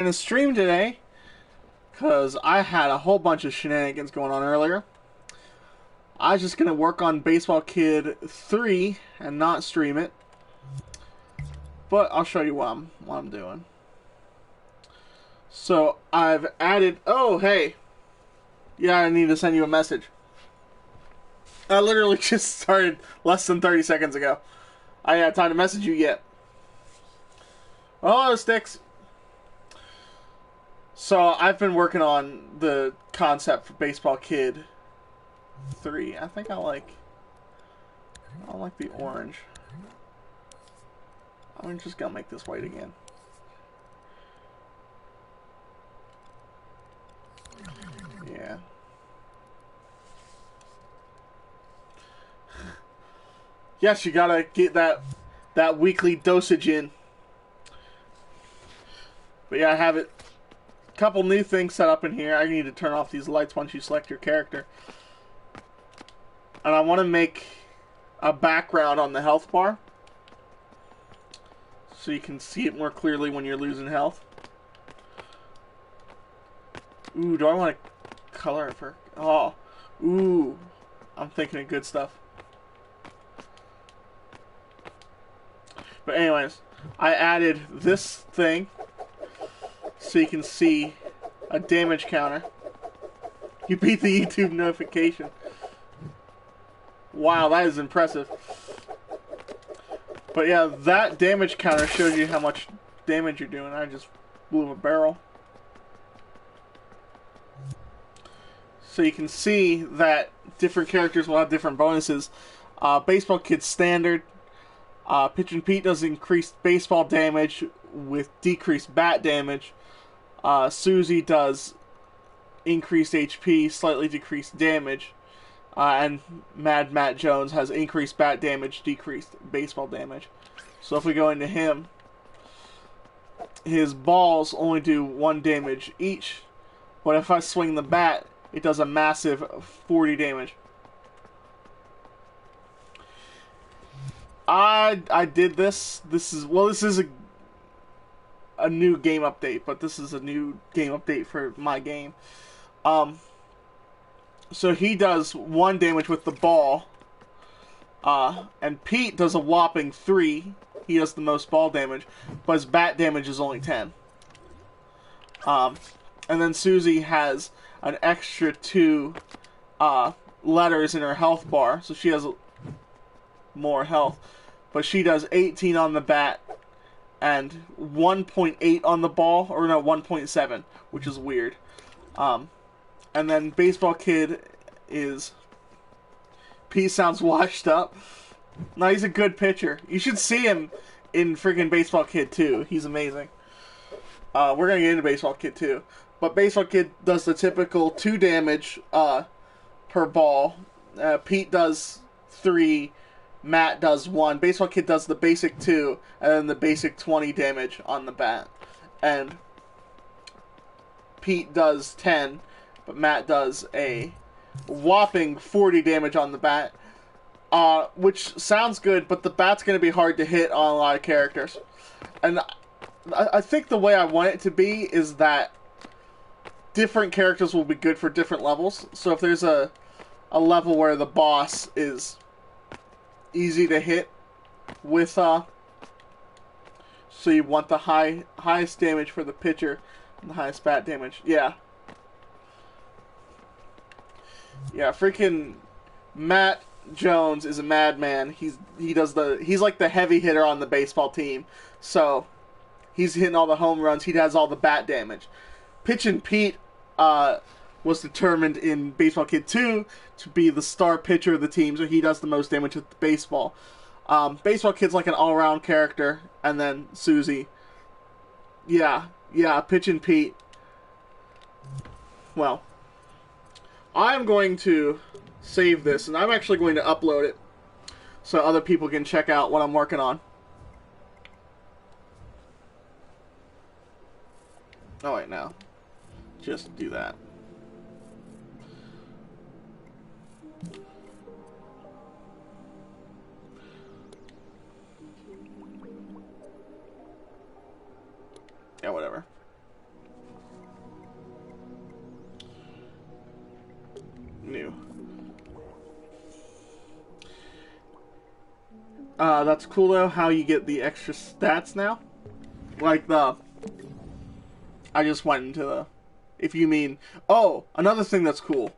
In a stream today because I had a whole bunch of shenanigans going on earlier. I was just gonna work on Baseball Kid 3 and not stream it, but I'll show you what I'm doing. So I've added. Oh hey, yeah, I need to send you a message. I literally just started less than 30 seconds ago. I ain't had time to message you yet. Oh, sticks. So I've been working on the concept for Baseball Kid 3. I think I like the orange. I'm just gonna make this white again. Yeah. Yes, you gotta get that weekly dosage in. But yeah, I have it. Couple new things set up in here. I need to turn off these lights once you select your character. And I want to make a background on the health bar, so you can see it more clearly when you're losing health. Ooh, do I want to color it for... Oh, ooh, I'm thinking of good stuff. But anyways, I added this thing so you can see a damage counter. You beat the YouTube notification. Wow, that is impressive. But yeah, that damage counter shows you how much damage you're doing. I just blew a barrel. So you can see that different characters will have different bonuses. Baseball Kid Standard. Pitching Pete does increased baseball damage with decreased bat damage. Susie does increased HP, slightly decreased damage. And Mad Matt Jones has increased bat damage, decreased baseball damage. So if we go into him, his balls only do 1 damage each. But if I swing the bat, it does a massive 40 damage. I did this. This is a new game update, but this is a new game update for my game. So he does 1 damage with the ball, and Pete does a whopping 3. He does the most ball damage, but his bat damage is only 10. And then Susie has an extra 2 letters in her health bar, so she has more health. But she does 18 on the bat and 1.8 on the ball, or no, 1.7, which is weird. And then Baseball Kid is... Pete sounds washed up. No, he's a good pitcher. You should see him in freaking Baseball Kid 2. He's amazing. We're going to get into Baseball Kid 2. But Baseball Kid does the typical 2 damage per ball. Pete does 3. Matt does 1. Baseball Kid does the basic 2. And then the basic 20 damage on the bat. And Pete does 10. But Matt does a whopping 40 damage on the bat. Which sounds good, but the bat's going to be hard to hit on a lot of characters. And I think the way I want it to be is that different characters will be good for different levels. So if there's a level where the boss is easy to hit with, so you want the highest damage for the pitcher and the highest bat damage. Yeah. Yeah, freaking Matt Jones is a madman. He's like the heavy hitter on the baseball team. So he's hitting all the home runs. He has all the bat damage. Pitchin' Pete was determined in Baseball Kid 2 to be the star pitcher of the team, so he does the most damage with the baseball. Baseball Kid's like an all-around character, and then Susie. Yeah, Pitchin' Pete. Well, I'm going to save this, and I'm actually going to upload it so other people can check out what I'm working on. Oh, wait, no. Just do that. Yeah, whatever. That's cool though, how you get the extra stats now. Like I just went into the... If you mean... Oh, another thing that's cool.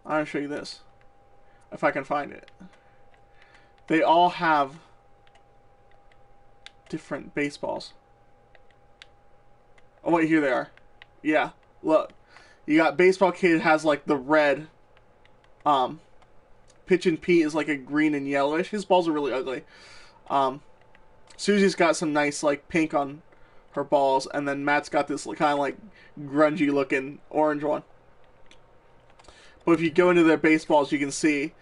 I'm going to show you this. If I can find it. They all have different baseballs. Oh wait, here they are. Yeah, look. You got Baseball Kid has like the red. Pitchin' Pete is like a green and yellowish. His balls are really ugly. Susie's got some nice like pink on her balls, and then Matt's got this kind of like grungy looking orange one. But if you go into their baseballs, you can see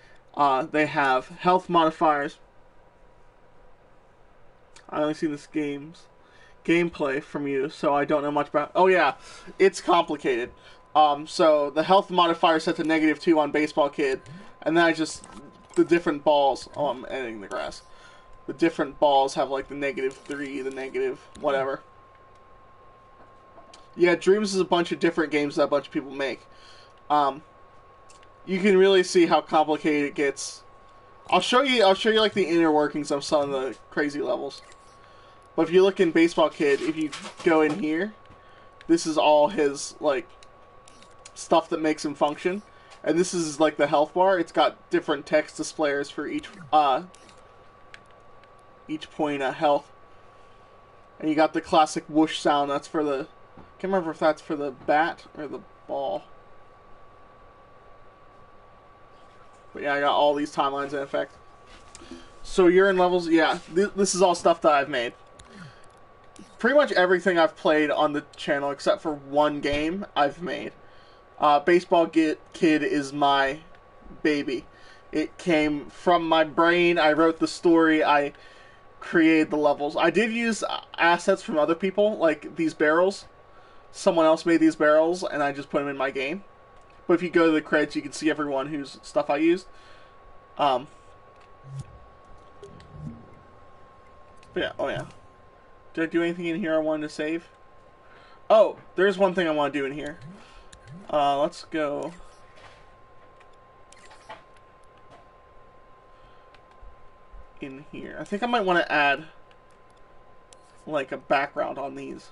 they have health modifiers. I only seen this gameplay from you, so I don't know much about... Oh yeah, it's complicated. So the health modifier set to -2 on Baseball Kid, and then I just... The different balls... Oh, I'm editing the grass. The different balls have like the -3, the negative... whatever. Yeah, Dreams is a bunch of different games that a bunch of people make. You can really see how complicated it gets. I'll show you like the inner workings of some of the crazy levels. But if you look in Baseball Kid, if you go in here, this is all his like stuff that makes him function. And this is like the health bar. It's got different text displayers for each point of health. And you got the classic whoosh sound. That's for the... I can't remember if that's for the bat or the ball. But yeah, I got all these timelines in effect. So you're in levels... Yeah, this is all stuff that I've made. Pretty much everything I've played on the channel, except for one game, I've made. Baseball Kid is my baby. It came from my brain. I wrote the story. I created the levels. I did use assets from other people, like these barrels. Someone else made these barrels, and I just put them in my game. But if you go to the credits, you can see everyone whose stuff I used. But yeah, oh yeah. Did I do anything in here I wanted to save? Oh, there's one thing I want to do in here. Let's go. In here. I think I might want to add like a background on these.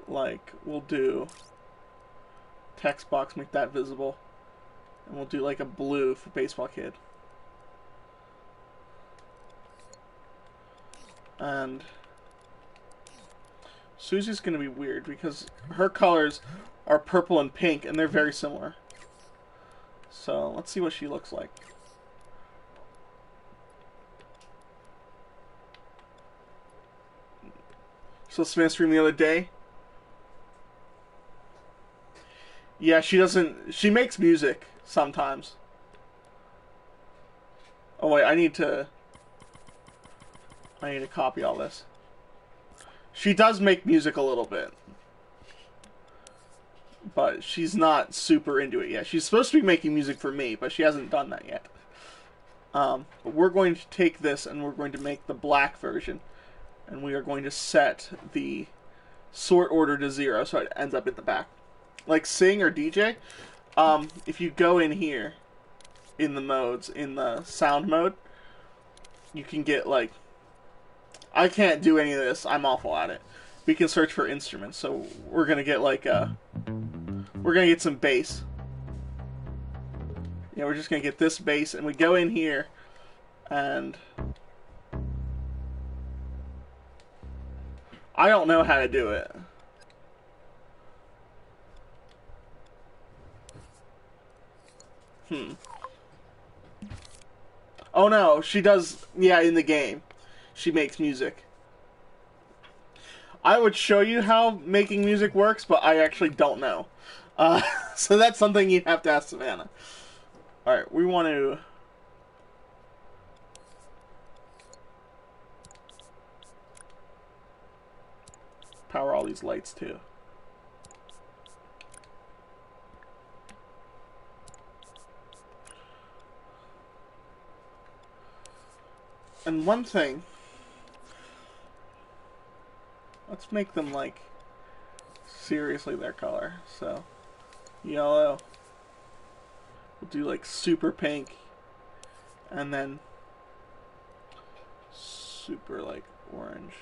Like, we'll do text box, make that visible. And we'll do like a blue for Baseball Kid. And Susie's going to be weird because her colors are purple and pink and they're very similar. So let's see what she looks like. So Smith stream the other day. Yeah, she doesn't... She makes music sometimes. Oh wait, I need to copy all this. She does make music a little bit. But she's not super into it yet. She's supposed to be making music for me, but she hasn't done that yet. But we're going to take this and we're going to make the black version. And we are going to set the sort order to 0 so it ends up in the back. Like sing or DJ, if you go in here, in the modes, in the sound mode, you can get like... I can't do any of this, I'm awful at it. We can search for instruments, so we're going to get like a... We're going to get some bass. Yeah, we're just going to get this bass, and we go in here, and... I don't know how to do it. Oh no, she does, yeah, in the game. She makes music. I would show you how making music works, but I actually don't know. So that's something you'd have to ask Savannah. Alright, we want to... power all these lights too. And one thing, let's make them like seriously their color. So yellow, we'll do like super pink, and then super like orange.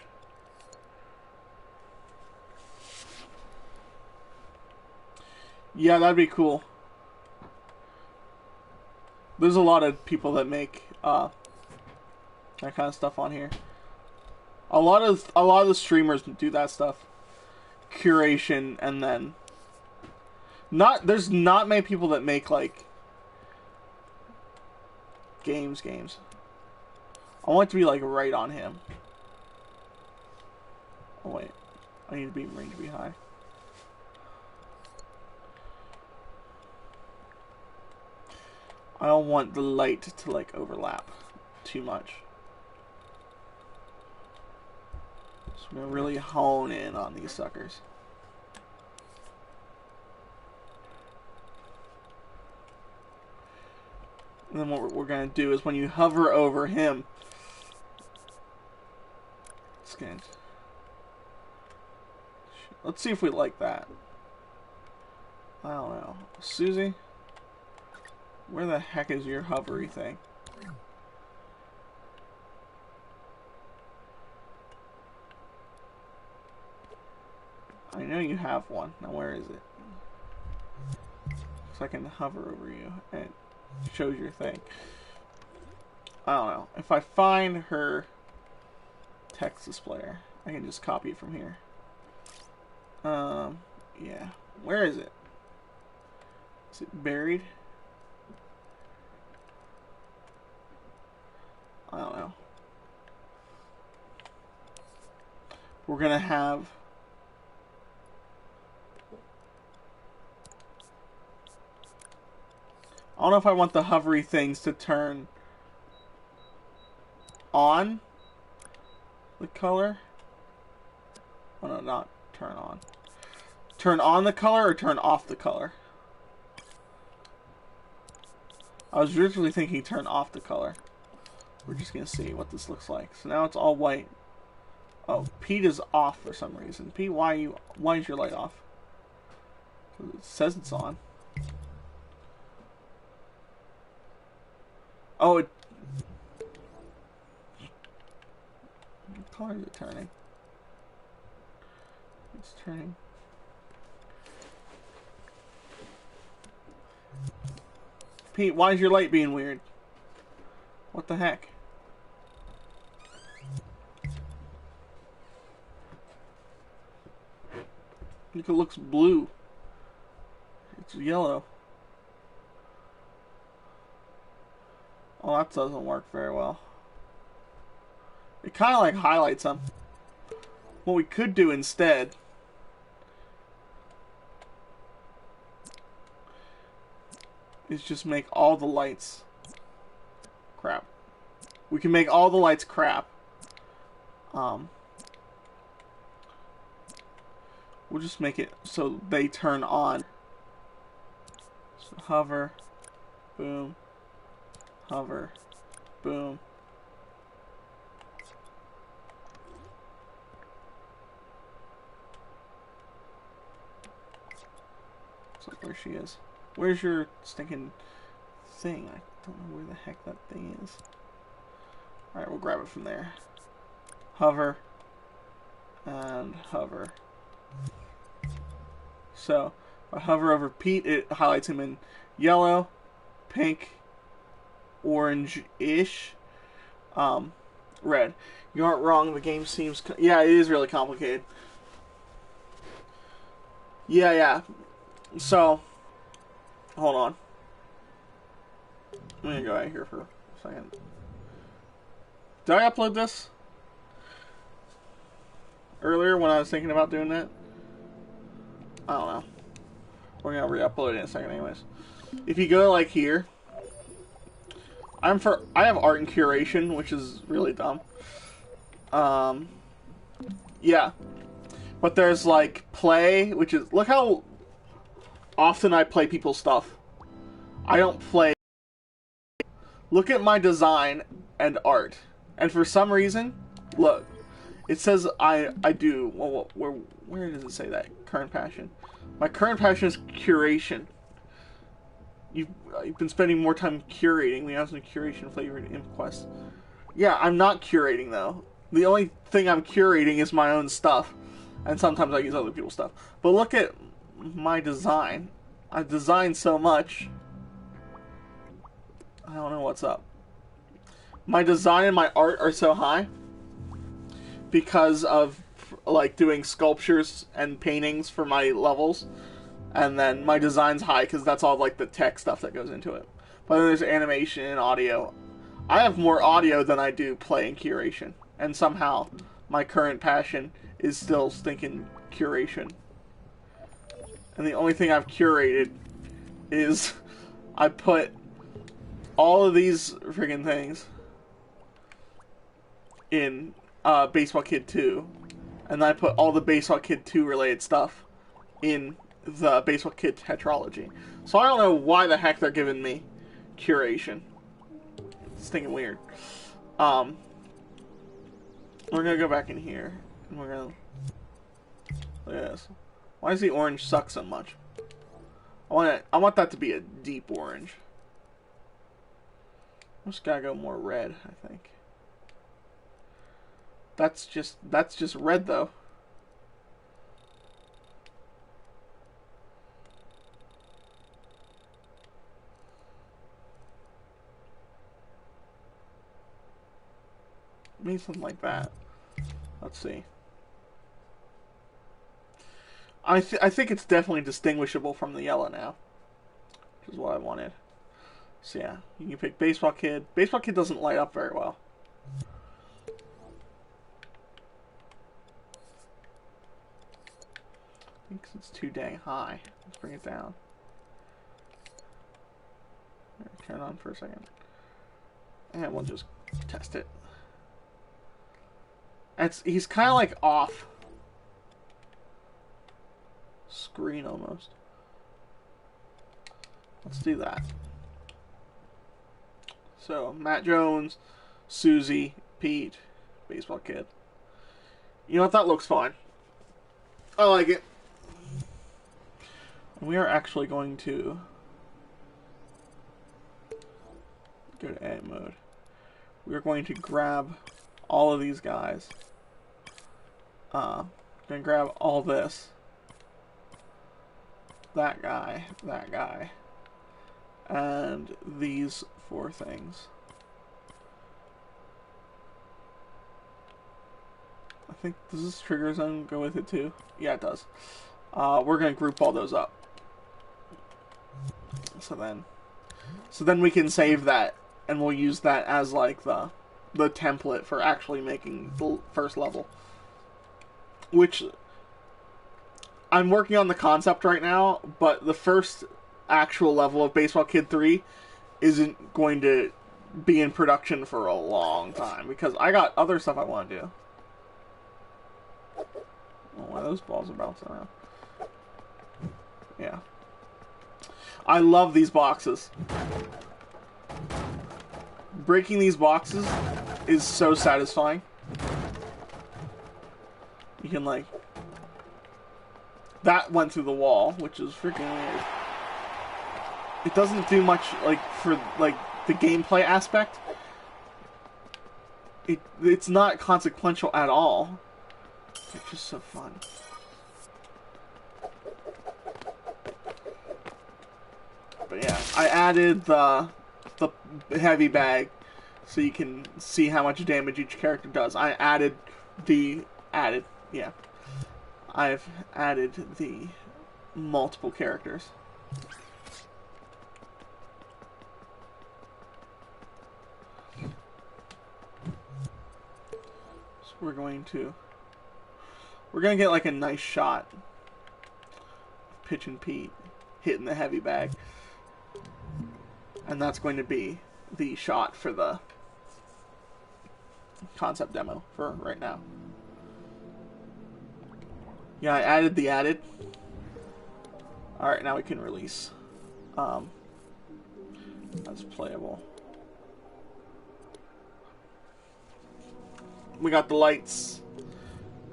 Yeah, that'd be cool. There's a lot of people that make that kind of stuff on here. A lot of the streamers do that stuff. Curation, and then there's not many people that make like games. I want it to be like right on him. Oh wait, I need to be range to be high. I don't want the light to like overlap too much. So I'm gonna really hone in on these suckers. And then what we're gonna do is when you hover over him, scan. Let's see if we like that. I don't know, Susie. Where the heck is your hovery thing? I know you have one. Now where is it? So I can hover over you and it shows your thing. I don't know. If I find her text displayer, I can just copy it from here. Yeah. Where is it? Is it buried? I don't know. We're gonna have I don't know if I want the hovery things to turn on the color. Oh no, not turn on. Turn on the color or turn off the color? I was originally thinking turn off the color. We're just gonna see what this looks like. So now it's all white. Oh, Pete is off for some reason. Pete, why is your light off? It says it's on. Oh, what color is it turning? It's turning. Pete, why is your light being weird? What the heck? Look, it looks blue. It's yellow. Oh, that doesn't work very well. It kind of like highlights them. What we could do instead is just make all the lights crap. We can make all the lights crap. We'll just make it so they turn on. So hover, boom, hover, boom. So where she is. Where's your stinking thing? I don't know where the heck that thing is. Alright, we'll grab it from there. Hover. And hover. So, if I hover over Pete, it highlights him in yellow, pink, orange-ish, red. You aren't wrong, the game seems... Yeah, it is really complicated. Yeah. So... Hold on. I'm gonna go out of here for a second. Did I upload this earlier when I was thinking about doing that? I don't know. We're gonna re-upload it in a second anyways. If you go like here, I have art and curation, which is really dumb. Yeah. But there's like play, which is, look how often I play people's stuff. I don't play. Look at my design and art. And for some reason, look, it says I do. Well, where does it say that? Current passion. My current passion is curation. You've been spending more time curating. We have some curation flavored imp quests. Yeah, I'm not curating though. The only thing I'm curating is my own stuff, and sometimes I use other people's stuff. But look at my design. I've designed so much. I don't know what's up. My design and my art are so high because of like doing sculptures and paintings for my levels, and then my design's high because that's all like the tech stuff that goes into it. But then there's animation and audio. I have more audio than I do play and curation, and somehow my current passion is still stinking curation. And the only thing I've curated is I put all of these friggin' things in Baseball Kid 2, and then I put all the Baseball Kid 2 related stuff in the Baseball Kid tetralogy. So I don't know why the heck they're giving me curation. It's stinking weird. We're gonna go back in here, and we're gonna look at this. Why does the orange suck so much? I want that to be a deep orange. I just gotta go more red, I think. That's just red though. Maybe something like that. Let's see. I think it's definitely distinguishable from the yellow now, which is what I wanted. So yeah, you can pick Baseball Kid. Baseball Kid doesn't light up very well. I think it's too dang high. Let's bring it down. Turn it on for a second. And we'll just test it. He's kind of like off screen almost. Let's do that. So, Matt Jones, Susie, Pete, Baseball Kid. You know what? That looks fine. I like it. We are actually going to go to edit mode. We are going to grab all of these guys. Gonna grab all this. That guy, and these 4 things. I think, does this trigger zone go with it too? Yeah, it does. We're gonna group all those up. So then we can save that, and we'll use that as like the template for actually making the first level. Which I'm working on the concept right now, but the first actual level of Baseball Kid 3 isn't going to be in production for a long time because I got other stuff I want to do. Oh, why those balls are bouncing around? Yeah. I love these boxes. Breaking these boxes is so satisfying. You can like... That went through the wall, which is freaking weird. It doesn't do much like for like the gameplay aspect. It's not consequential at all. It's just so fun. But yeah, I added the heavy bag so you can see how much damage each character does. I've added the multiple characters. So we're gonna get like a nice shot of Pitch and Pete hitting the heavy bag. And that's going to be the shot for the concept demo for right now. Yeah, I added the added. Alright, now we can release. That's playable. We got the lights,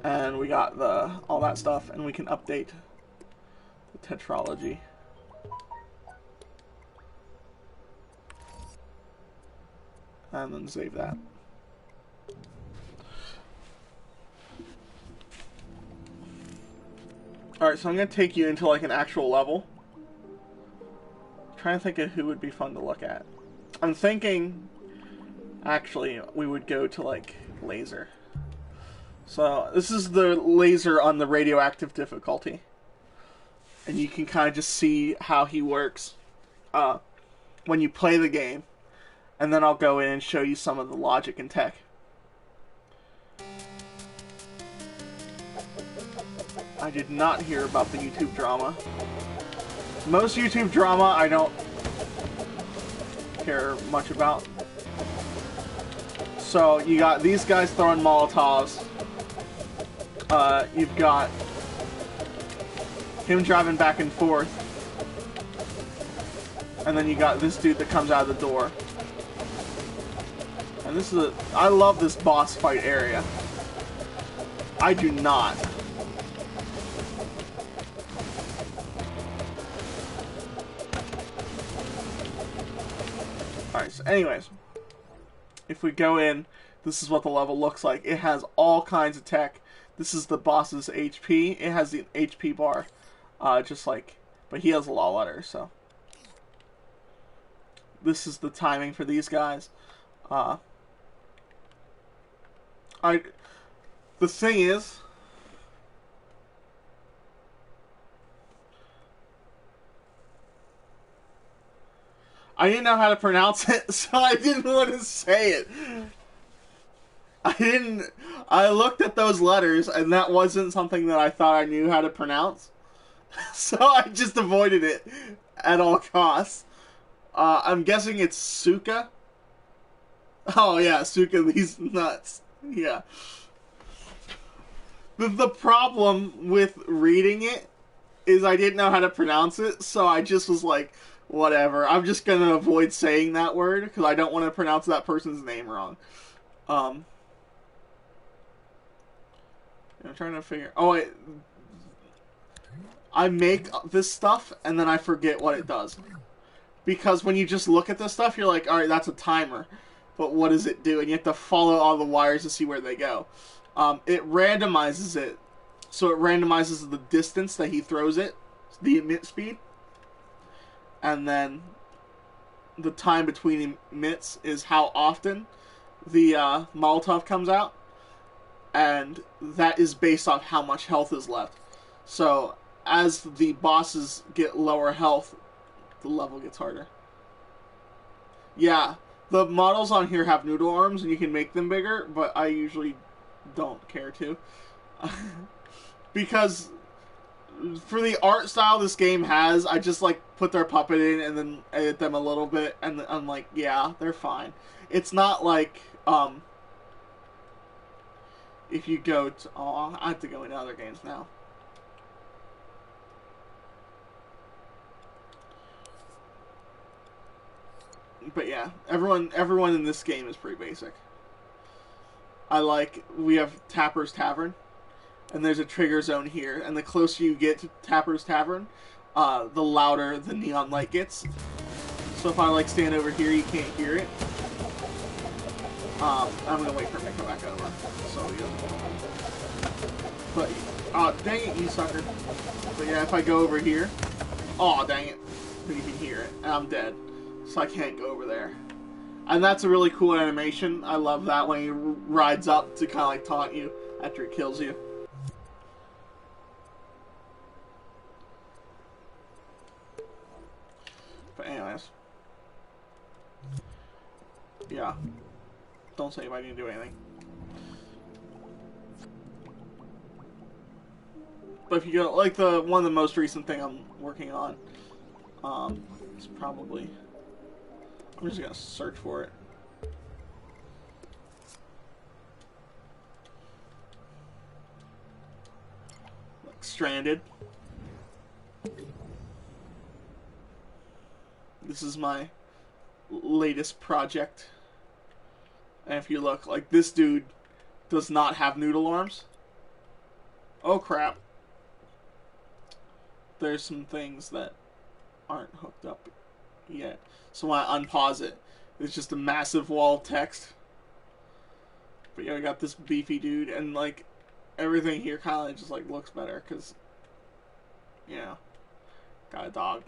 and we got all that stuff, and we can update the tetralogy. And then save that. Alright, so I'm going to take you into like an actual level. I'm trying to think of who would be fun to look at. I'm thinking, actually, we would go to like laser. So this is the laser on the radioactive difficulty. And you can kind of just see how he works when you play the game. And then I'll go in and show you some of the logic and tech. I did not hear about the YouTube drama. Most YouTube drama I don't care much about. So you got these guys throwing Molotovs. You've got him driving back and forth. And then you got this dude that comes out of the door. And this is I love this boss fight area. I do not. Alright, so anyways. If we go in, this is what the level looks like. It has all kinds of tech. This is the boss's HP. It has the HP bar. Just like, but he has a lot of letters, so. This is the timing for these guys. The thing is, I didn't know how to pronounce it, so I didn't want to say it. I looked at those letters, and that wasn't something that I thought I knew how to pronounce. So I just avoided it at all costs. I'm guessing it's Suka. Oh yeah, Suka, these nuts. Yeah. The problem with reading it is I didn't know how to pronounce it, so I just was like, whatever. I'm just gonna avoid saying that word, because I don't want to pronounce that person's name wrong. I'm trying to figure... Oh, wait. I make this stuff, and then I forget what it does. Because when you just look at this stuff, you're like, alright, that's a timer. But what does it do? And you have to follow all the wires to see where they go. It randomizes it. So it randomizes the distance that he throws it. The emit speed. And then the time between emits is how often the Molotov comes out. And that is based off how much health is left. So as the bosses get lower health, the level gets harder. Yeah, the models on here have noodle arms and you can make them bigger, but I usually don't care to. Because for the art style this game has, I just like put their puppet in and then edit them a little bit, and I'm like, yeah, they're fine. It's not like if you go to... Oh, I have to go into other games now. But yeah, everyone in this game is pretty basic. We have Tapper's Tavern, and there's a trigger zone here, and the closer you get to Tapper's Tavern, the louder the neon light gets. So if I like stand over here, you can't hear it. I'm gonna wait for him to come back over, so he doesn't. But, oh dang it, you sucker. But yeah, if I go over here, oh dang it, you can hear it, and I'm dead. So I can't go over there. And that's a really cool animation. I love that when he rides up to kind of like taunt you after he kills you. But anyways. Yeah. Don't say if I didn't do anything. But if you go, like one of the most recent thing I'm working on, is probably... I'm just gonna search for it. Like Stranded. This is my latest project. And if you look, like this dude does not have noodle arms. Oh crap. There's some things that aren't hooked up yet. So when I unpause it, it's just a massive wall of text. But yeah, I got this beefy dude, and like everything here kind of just like looks better because you know, got a dog.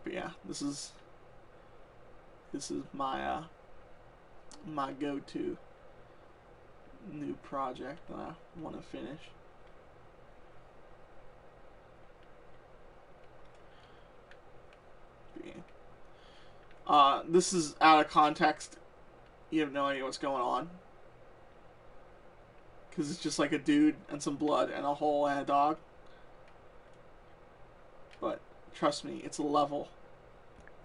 But yeah, this is my my go-to new project that I want to finish. But yeah. This is out of context. You have no idea what's going on. Because it's just like a dude and some blood and a hole and a dog. But trust me, it's a level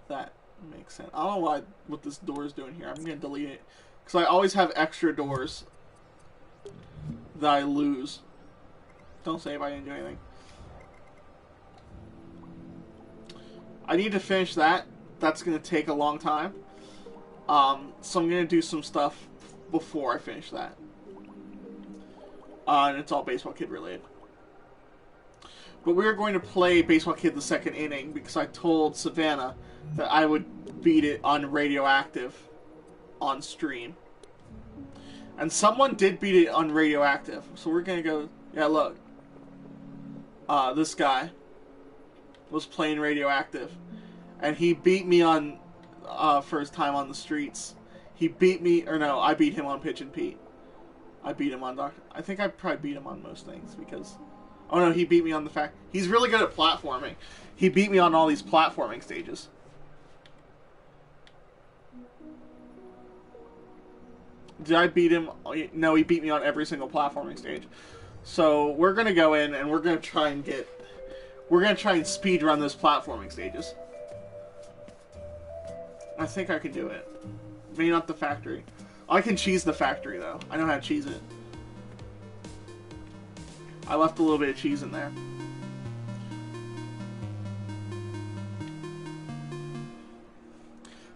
that makes sense. I don't know what this door is doing here. I'm going to delete it. Because I always have extra doors that I lose. Don't say if I didn't do anything. I need to finish that. That's going to take a long time. So I'm going to do some stuff before I finish that. And it's all Baseball Kid related. But we're going to play Baseball Kid the second inning because I told Savannah that I would beat it on Radioactive on stream. And someone did beat it on Radioactive. So we're going to go... Yeah, look. This guy was playing Radioactive. And he beat me on... first time on the streets. He beat me... Or no, I beat him on Pitch and Pete. I beat him on Doctor... I think I probably beat him on most things because... Oh no, he beat me on the fact... He's really good at platforming. He beat me on all these platforming stages. Did I beat him? No, he beat me on every single platforming stage. So we're going to go in and we're going to try and get... We're going to try and speed run those platforming stages. I think I can do it. Maybe not the factory. I can cheese the factory, though. I know how to cheese it. I left a little bit of cheese in there.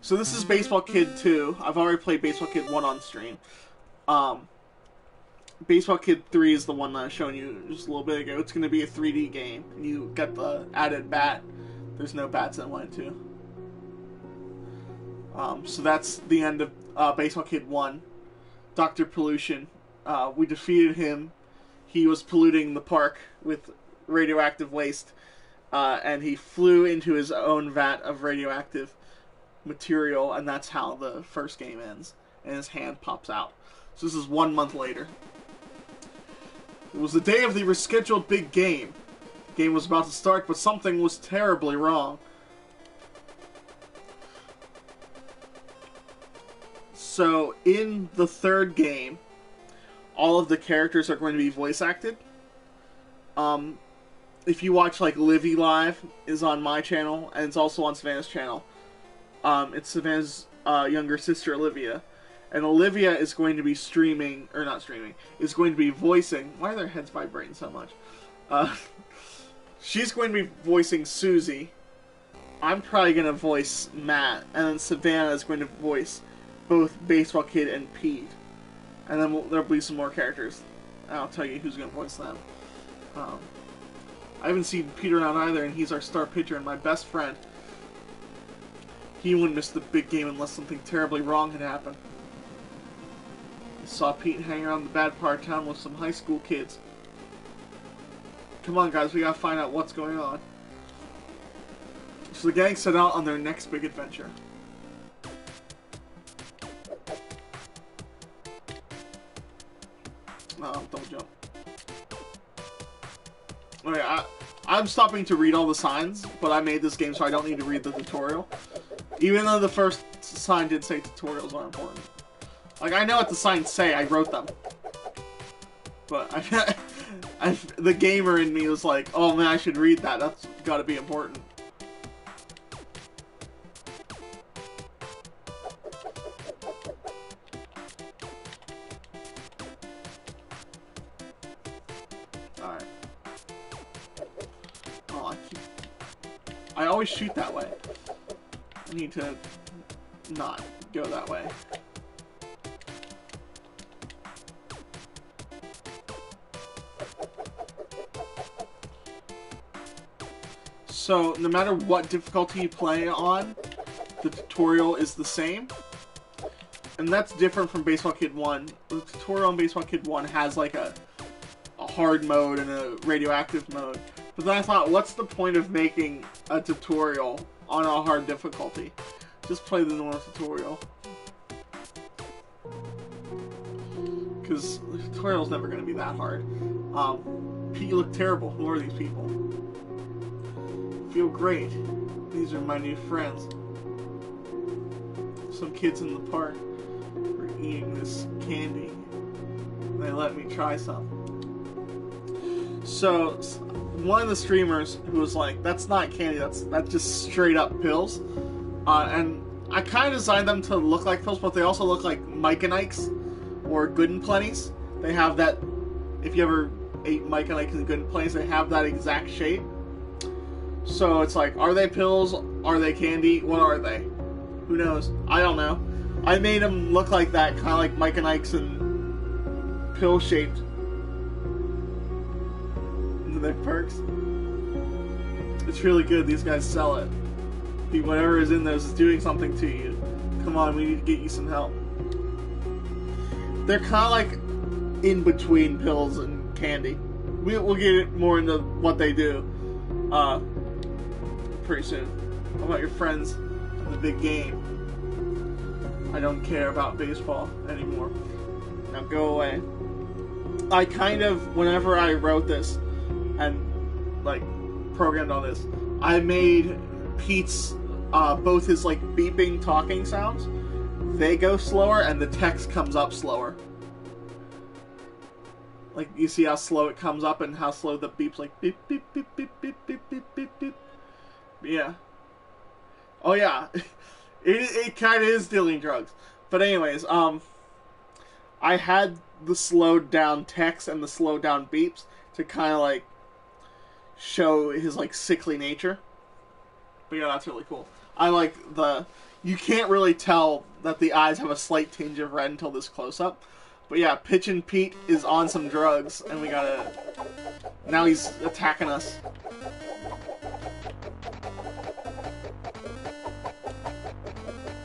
So this is Baseball Kid 2. I've already played Baseball Kid 1 on stream. Baseball Kid 3 is the one that I was showing you just a little bit ago. It's going to be a 3D game. You got the added bat. There's no bats in 1 and 2. So that's the end of Baseball Kid 1. Dr. Pollution. We defeated him. He was polluting the park with radioactive waste. And he flew into his own vat of radioactive material. And that's how the first game ends. And his hand pops out. So this is 1 month later. It was the day of the rescheduled big game. The game was about to start, but something was terribly wrong. So, in the third game, all of the characters are going to be voice acted. If you watch, like, Livy Live is on my channel, and it's also on Savannah's channel. It's Savannah's younger sister, Olivia. And Olivia is going to be streaming, or not streaming, is going to be voicing... Why are their heads vibrating so much? She's going to be voicing Susie. I'm probably going to voice Matt. And then Savannah is going to voice both Baseball Kid and Pete. And then there'll be some more characters. I'll tell you who's going to voice them. I haven't seen Pete around either, and he's our star pitcher and my best friend. He wouldn't miss the big game unless something terribly wrong had happened. I saw Pete hang around the bad part of town with some high school kids. Come on, guys, we gotta find out what's going on. So the gang set out on their next big adventure. No, don't jump. Okay, I'm stopping to read all the signs, but I made this game so I don't need to read the tutorial. Even though the first sign did say tutorials are important. Like, I know what the signs say, I wrote them. But the gamer in me was like, oh man, I should read that, that's gotta be important. Alright. Oh, I always shoot that way. I need to not go that way. So, no matter what difficulty you play on, the tutorial is the same. And that's different from Baseball Kid 1. The tutorial on Baseball Kid 1 has like a hard mode and a radioactive mode. But then I thought, what's the point of making a tutorial on a hard difficulty? Just play the normal tutorial. Because the tutorial's never going to be that hard. Pete, you look terrible. Who are these people? Feel great. These are my new friends. Some kids in the park were eating this candy. They let me try some. So, one of the streamers who was like, that's not candy, that's just straight up pills. And I kind of designed them to look like pills, but they also look like Mike and Ike's or Good and Plenty's. They have that, if you ever ate Mike and Ike's and Good and Plenty's, they have that exact shape. So it's like, are they pills? Are they candy? What are they? Who knows? I don't know. I made them look like that, kind of like Mike and Ike's and pill-shaped. Their perks. It's really good. These guys sell it. Whatever is in those is doing something to you. Come on, we need to get you some help. They're kind of like in between pills and candy. We'll get more into what they do pretty soon. How about your friends in the big game? I don't care about baseball anymore. Now go away. I kind of, whenever I wrote this and like programmed all this, I made Pete's both his like beeping talking sounds, they go slower and the text comes up slower. Like you see how slow it comes up and how slow the beeps, like beep beep beep beep beep beep beep beep beep. Yeah. Oh yeah. It kind of is dealing drugs. But anyways, I had the slowed down text and the slowed down beeps to kind of like show his like sickly nature. But yeah, that's really cool. I like you can't really tell that the eyes have a slight tinge of red until this close up. But yeah, Pitchin' Pete is on some drugs and we gotta, now he's attacking us.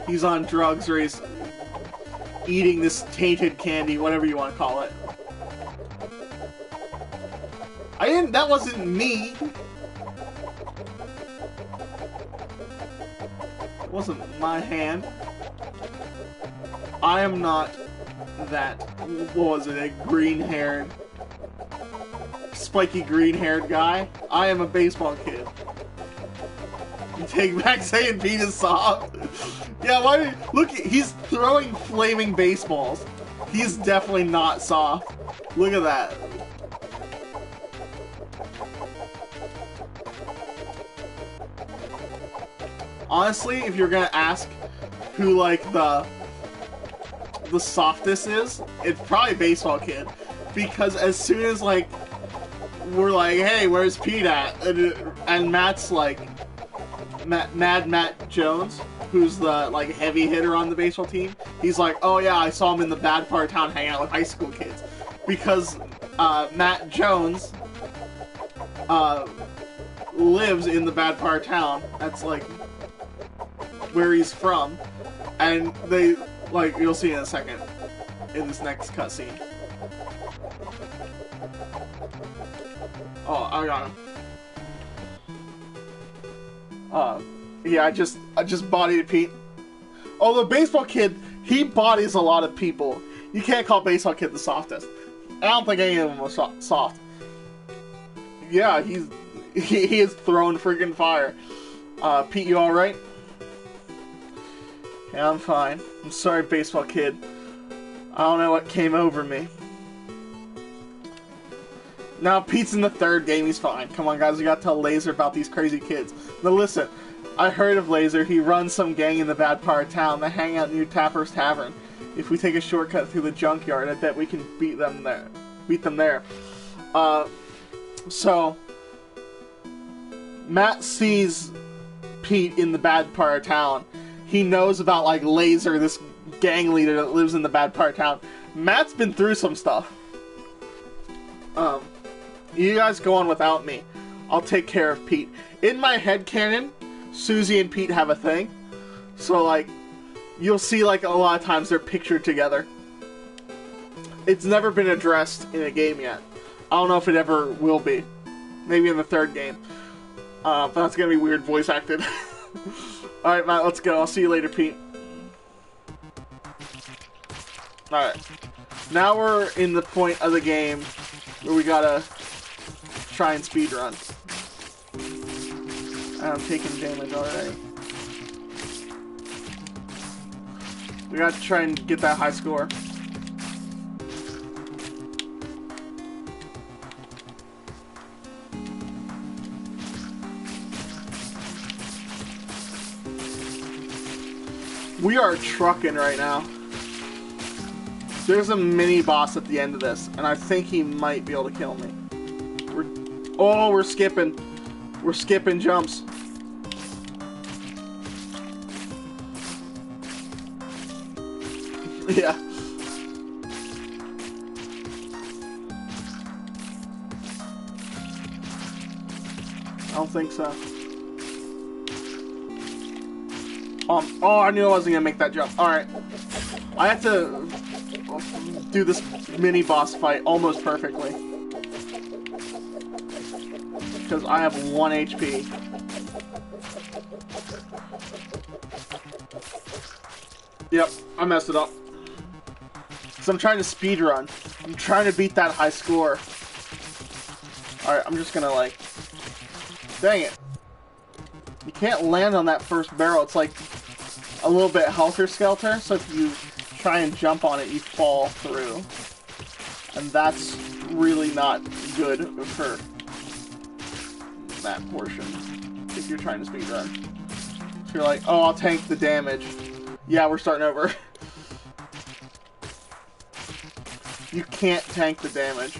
He's on drugs or he's eating this tainted candy, whatever you want to call it. That wasn't me. It wasn't my hand. I am not that, what was it, a green-haired, spiky green-haired guy. I am a baseball kid. You take back saying Pete is soft? Yeah, why? Look, he's throwing flaming baseballs. He's definitely not soft. Look at that. Honestly, if you're gonna ask who like the softest is, it's probably Baseball Kid, because as soon as like we're like, hey, where's Pete at? And Matt's like, Mad Matt Jones, who's the like heavy hitter on the baseball team, he's like, oh yeah, I saw him in the bad part of town hanging out with high school kids, because Matt Jones lives in the bad part of town. That's like where he's from, and they like, you'll see in a second in this next cutscene. Oh, I got him. Yeah, I just bodied Pete. Although Baseball Kid, he bodies a lot of people. You can't call Baseball Kid the softest. I don't think any of them was soft. Yeah, he is throwing freaking fire. Pete, you alright? Yeah, I'm fine. I'm sorry, Baseball Kid. I don't know what came over me. Now, Pete's in the third game, he's fine. Come on, guys, we gotta tell Laser about these crazy kids. Now, listen, I heard of Laser. He runs some gang in the bad part of town. They hang out near Tapper's Tavern. If we take a shortcut through the junkyard, I bet we can beat them there. So, Matt sees Pete in the bad part of town. He knows about, like, Laser, this gang leader that lives in the bad part of town. Matt's been through some stuff. You guys go on without me. I'll take care of Pete. In my headcanon, Susie and Pete have a thing. So, like, you'll see, like, a lot of times they're pictured together. It's never been addressed in a game yet. I don't know if it ever will be. Maybe in the third game. But that's gonna be weird voice acted. Alright, Matt, let's go. I'll see you later, Pete. Alright. Now we're in the point of the game where we gotta try and speedrun. I'm taking damage already. We gotta try and get that high score. We are trucking right now. There's a mini boss at the end of this, and I think he might be able to kill me. We're skipping. We're skipping jumps. Yeah. I don't think so. Oh, I knew I wasn't gonna make that jump. Alright. I have to do this mini boss fight almost perfectly. Because I have 1 HP. Yep, I messed it up. Because I'm trying to speedrun. I'm trying to beat that high score. Alright, I'm just gonna like... Dang it. You can't land on that first barrel. It's like a little bit helter-skelter, so if you try and jump on it, you fall through. And that's really not good for that portion, if you're trying to speedrun. So you're like, oh, I'll tank the damage. Yeah, we're starting over. You can't tank the damage.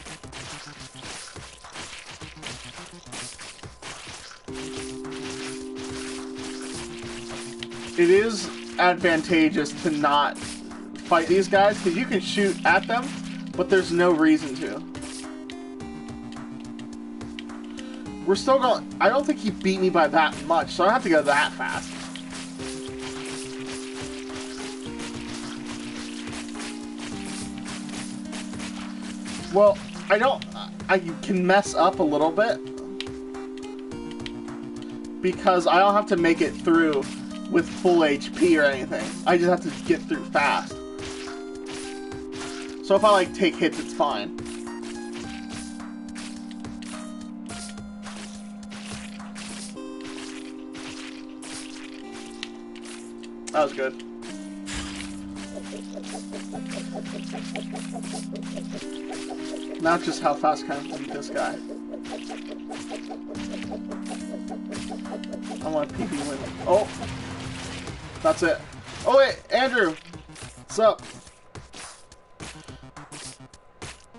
It is advantageous to not fight these guys, because you can shoot at them, but there's no reason to. We're still going... I don't think he beat me by that much, so I don't have to go that fast. Well, I can mess up a little bit, because I don't have to make it through with full HP or anything. I just have to get through fast. So if I like take hits, it's fine. That was good. Not just how fast can I beat this guy. I want a PP win. Oh! That's it. Oh wait, Andrew! What's up?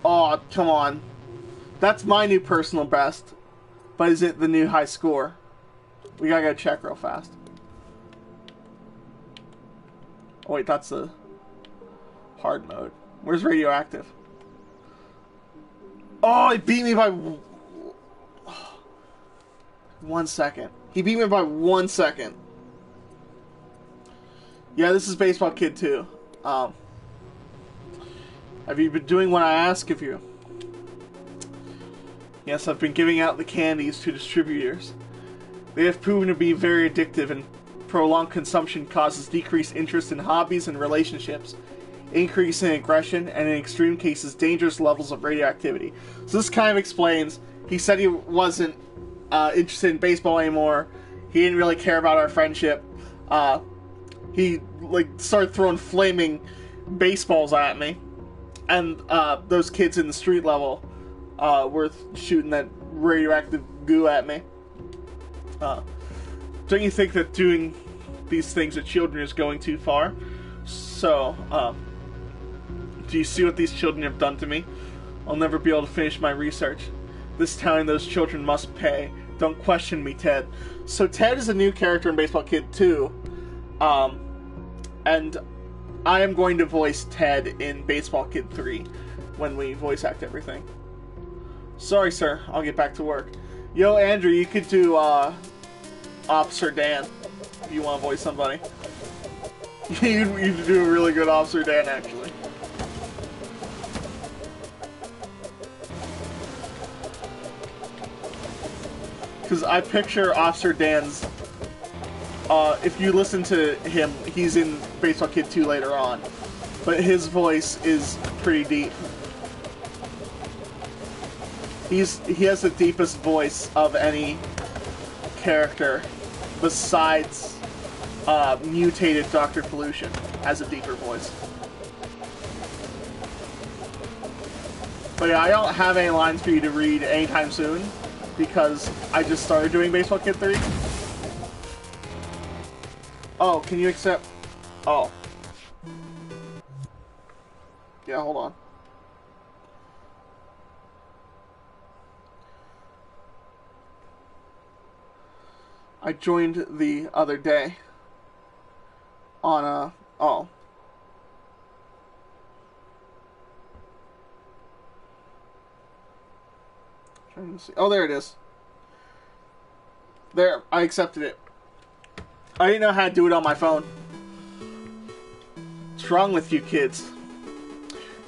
Oh, come on. That's my new personal best. But is it the new high score? We gotta go check real fast. Oh wait, that's the hard mode. Where's radioactive? Oh, he beat me by 1 second. He beat me by 1 second. Yeah, this is Baseball Kid 2. Have you been doing what I ask of you? Yes, I've been giving out the candies to distributors. They have proven to be very addictive, and prolonged consumption causes decreased interest in hobbies and relationships, increase in aggression, and in extreme cases, dangerous levels of radioactivity. So this kind of explains, he said he wasn't interested in baseball anymore. He didn't really care about our friendship. He like started throwing flaming baseballs at me, and those kids in the street level were shooting that radioactive goo at me. Don't you think that doing these things to children is going too far? So, do you see what these children have done to me? I'll never be able to finish my research. This time those children must pay. Don't question me, Ted. So Ted is a new character in Baseball Kid 2. And I am going to voice Ted in Baseball Kid 3 when we voice act everything. Sorry, sir. I'll get back to work. Yo, Andrew, you could do, Officer Dan, if you want to voice somebody. you do a really good Officer Dan, actually. Because I picture Officer Dan's... if you listen to him, he's in Baseball Kid 2 later on. But his voice is pretty deep. He has the deepest voice of any character besides mutated Dr. Pollution has a deeper voice. But yeah, I don't have any lines for you to read anytime soon because I just started doing Baseball Kid 3. Oh, can you accept... Oh. Yeah, hold on. I joined the other day on oh. Trying to see. Oh, there it is. There, I accepted it. I didn't know how to do it on my phone. What's wrong with you kids?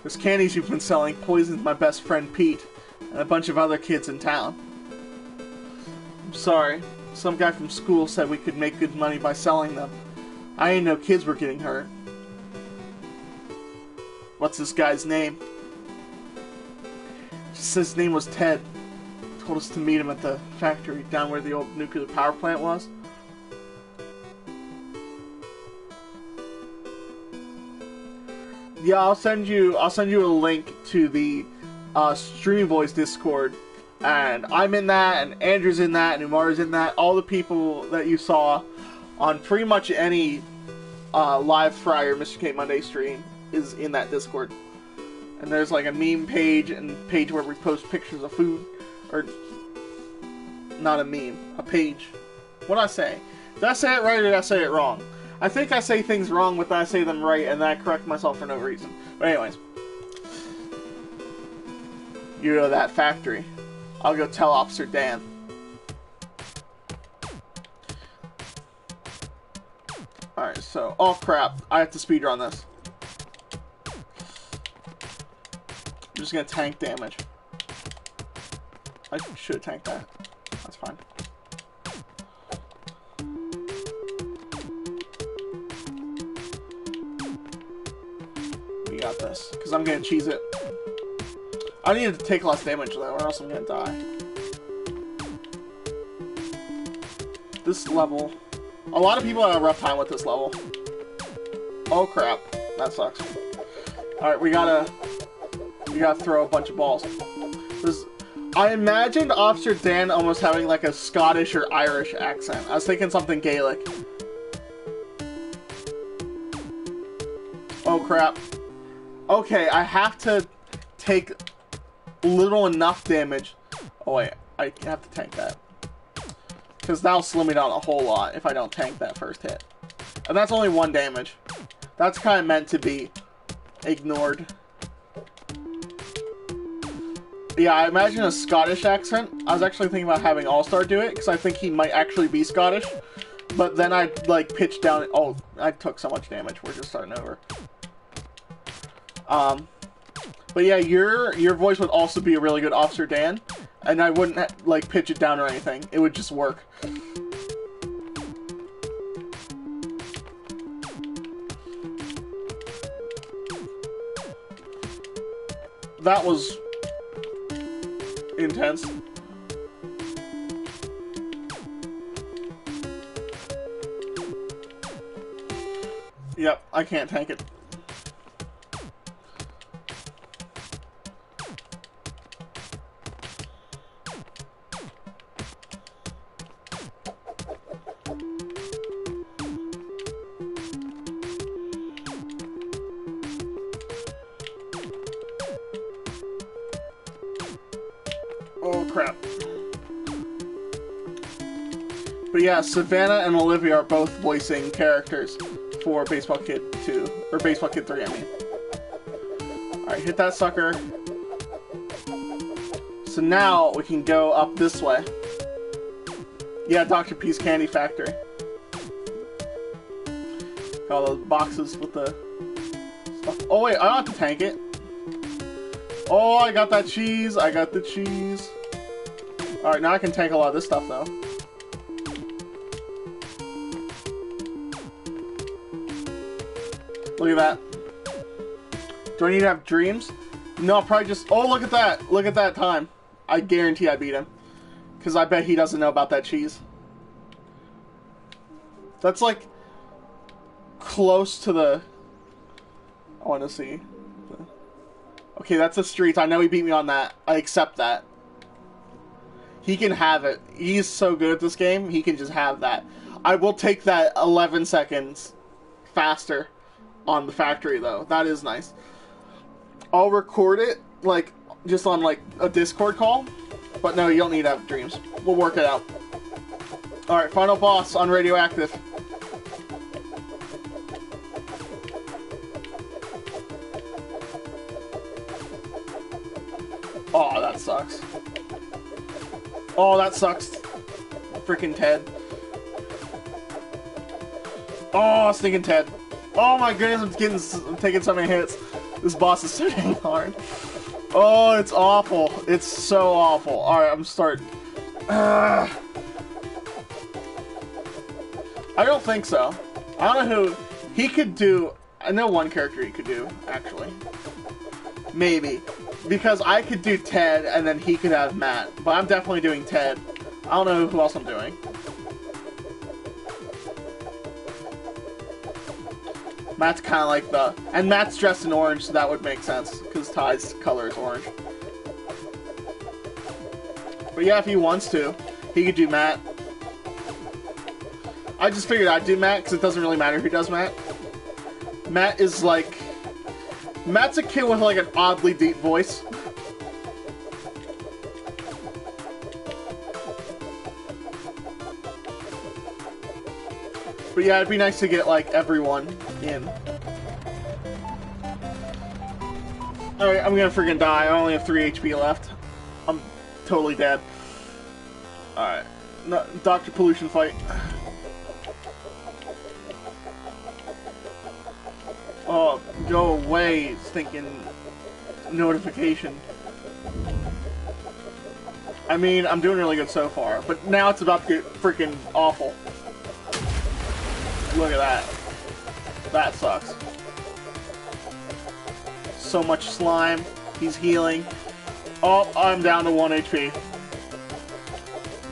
Those candies you've been selling poisoned my best friend Pete and a bunch of other kids in town. I'm sorry. Some guy from school said we could make good money by selling them. I didn't know kids were getting hurt. What's this guy's name? Just says his name was Ted. Told us to meet him at the factory down where the old nuclear power plant was. Yeah, I'll send you a link to the Streaming Boys Discord, and I'm in that, and Andrew's in that, and Umar's in that. All the people that you saw on pretty much any live Friday or Mr.K Monday stream is in that Discord. And there's like a meme page and page where we post pictures of food, or not a meme, a page. What did I say? Did I say it right or did I say it wrong? I think I say things wrong, but I say them right, and then I correct myself for no reason. But anyways. You go to that factory. I'll go tell Officer Dan. Alright, so... Oh, crap. I have to speedrun this. I'm just gonna tank damage. I should tank that. That's fine. Got this, because I'm gonna cheese it. I need to take less damage though, or else I'm gonna die. This level, a lot of people have a rough time with this level. Oh crap, that sucks. Alright, we gotta throw a bunch of balls. I imagined Officer Dan almost having like a Scottish or Irish accent. I was thinking something Gaelic. Oh crap. Okay, I have to take little enough damage. Oh wait, I have to tank that. Because that'll slow me down a whole lot if I don't tank that first hit. And that's only 1 damage. That's kind of meant to be ignored. Yeah, I imagine a Scottish accent. I was actually thinking about having All-Star do it, because I think he might actually be Scottish. But then I'd, like, pitch down... Oh, I took so much damage. We're just starting over. But yeah, your voice would also be a really good Officer Dan, and I wouldn't like pitch it down or anything. It would just work. That was intense. Yep, I can't tank it. Oh crap. But yeah, Savannah and Olivia are both voicing characters for Baseball Kid 2. Or Baseball Kid 3, I mean. Alright, hit that sucker. So now we can go up this way. Yeah, Dr. P's Candy Factory. Got all those boxes with the stuff. Oh wait, I don't have to tank it. Oh, I got that cheese. I got the cheese. Alright, now I can take a lot of this stuff, though. Look at that. Do I need to have dreams? No, I'll probably just... Oh, look at that! Look at that time. I guarantee I beat him. Because I bet he doesn't know about that cheese. That's, like, close to the... I want to see. Okay, that's the streets. I know he beat me on that. I accept that. He can have it. He's so good at this game, he can just have that. I will take that 11 seconds faster on the factory, though. That is nice. I'll record it, like, just on, like, a Discord call. But no, you don't need to have dreams. We'll work it out. Alright, final boss on Radioactive. Oh, that sucks. Oh, that sucks. Freaking Ted. Oh, stinking Ted. Oh my goodness, I'm taking so many hits. This boss is so dang hard. Oh, it's awful. It's so awful. Alright, I'm starting. I don't think so. I don't know who... He could do... I know one character he could do, actually. Maybe. Because I could do Ted, and then he could have Matt. But I'm definitely doing Ted. I don't know who else I'm doing. Matt's kind of like the... And Matt's dressed in orange, so that would make sense. Because Ty's color is orange. But yeah, if he wants to, he could do Matt. I just figured I'd do Matt, because it doesn't really matter who does Matt. Matt is like... Matt's a kid with like an oddly deep voice. But yeah, it'd be nice to get like everyone in. Alright, I'm gonna freaking die. I only have 3 HP left. I'm totally dead. Alright. No, Dr. Pollution fight. Oh, go away, stinking notification. I mean, I'm doing really good so far, but now it's about to get freaking awful. Look at that. That sucks. So much slime. He's healing. Oh, I'm down to 1 HP.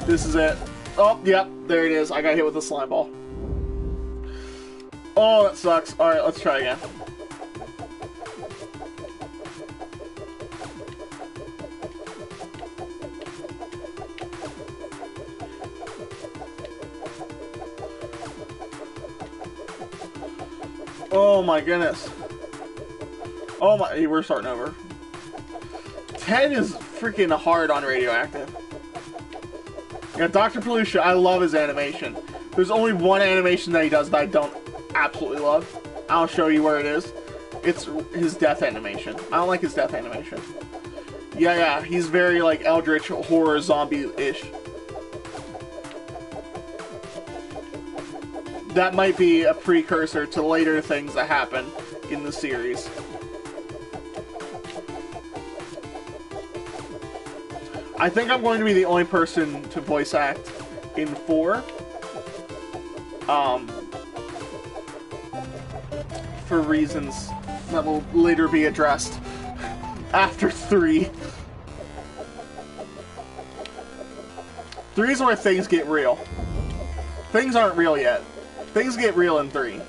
This is it. Oh, yep, there it is. I got hit with a slime ball. Oh, that sucks. Alright, let's try again. Oh my goodness. Oh my, we're starting over. Ted is freaking hard on Radioactive. Yeah, Dr. Pollution, I love his animation. There's only one animation that he does that I don't absolutely love. I'll show you where it is. It's his death animation. I don't like his death animation. Yeah, he's very like eldritch horror zombie-ish. That might be a precursor to later things that happen in the series. I think I'm going to be the only person to voice act in 4. For reasons that will later be addressed after 3. 3 is where things get real. Things aren't real yet. Things get real in 3.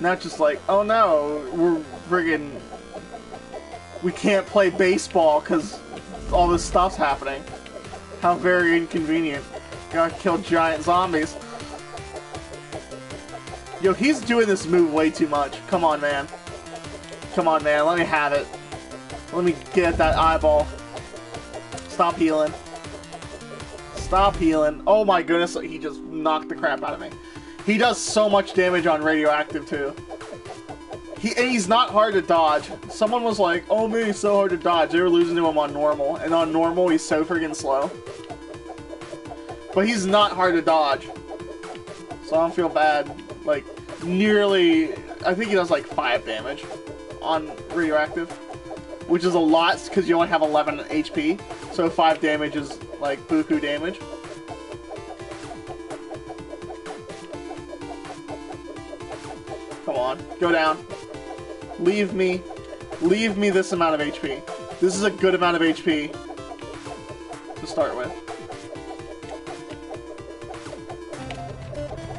Not just like, oh no, we're friggin'... We can't play baseball because all this stuff's happening. How very inconvenient. Gotta kill giant zombies. Yo, he's doing this move way too much. Come on, man. Come on, man. Let me have it. Let me get that eyeball. Stop healing. Stop healing. Oh my goodness, he just knocked the crap out of me. He does so much damage on Radioactive, too. And he's not hard to dodge. Someone was like, oh man, he's so hard to dodge. They were losing to him on normal. And on normal, he's so friggin' slow. But he's not hard to dodge. So I don't feel bad. Like, nearly... I think he does like 5 damage on Radioactive. which is a lot because you only have 11 HP. So 5 damage is like buku damage. Come on, go down. Leave me this amount of HP. This is a good amount of HP to start with.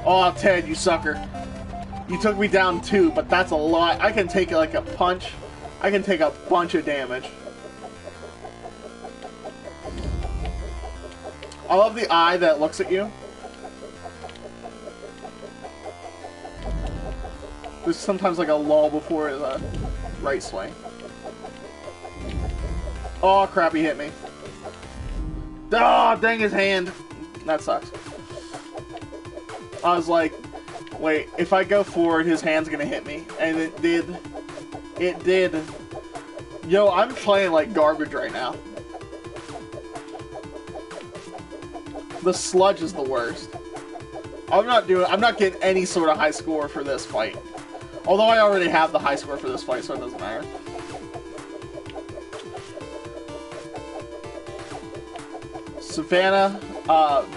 Oh, Ted, you sucker. You took me down 2, but that's a lot. I can take it like a punch. I can take a bunch of damage. I love the eye that looks at you. There's sometimes like a lull before the right swing. Oh crap, he hit me. Oh, dang his hand. That sucks. I was like, wait, if I go forward, his hand's gonna hit me. And it did. It did. Yo, I'm playing like garbage right now. The sludge is the worst. I'm not getting any sort of high score for this fight. Although I already have the high score for this fight, so it doesn't matter. Savannah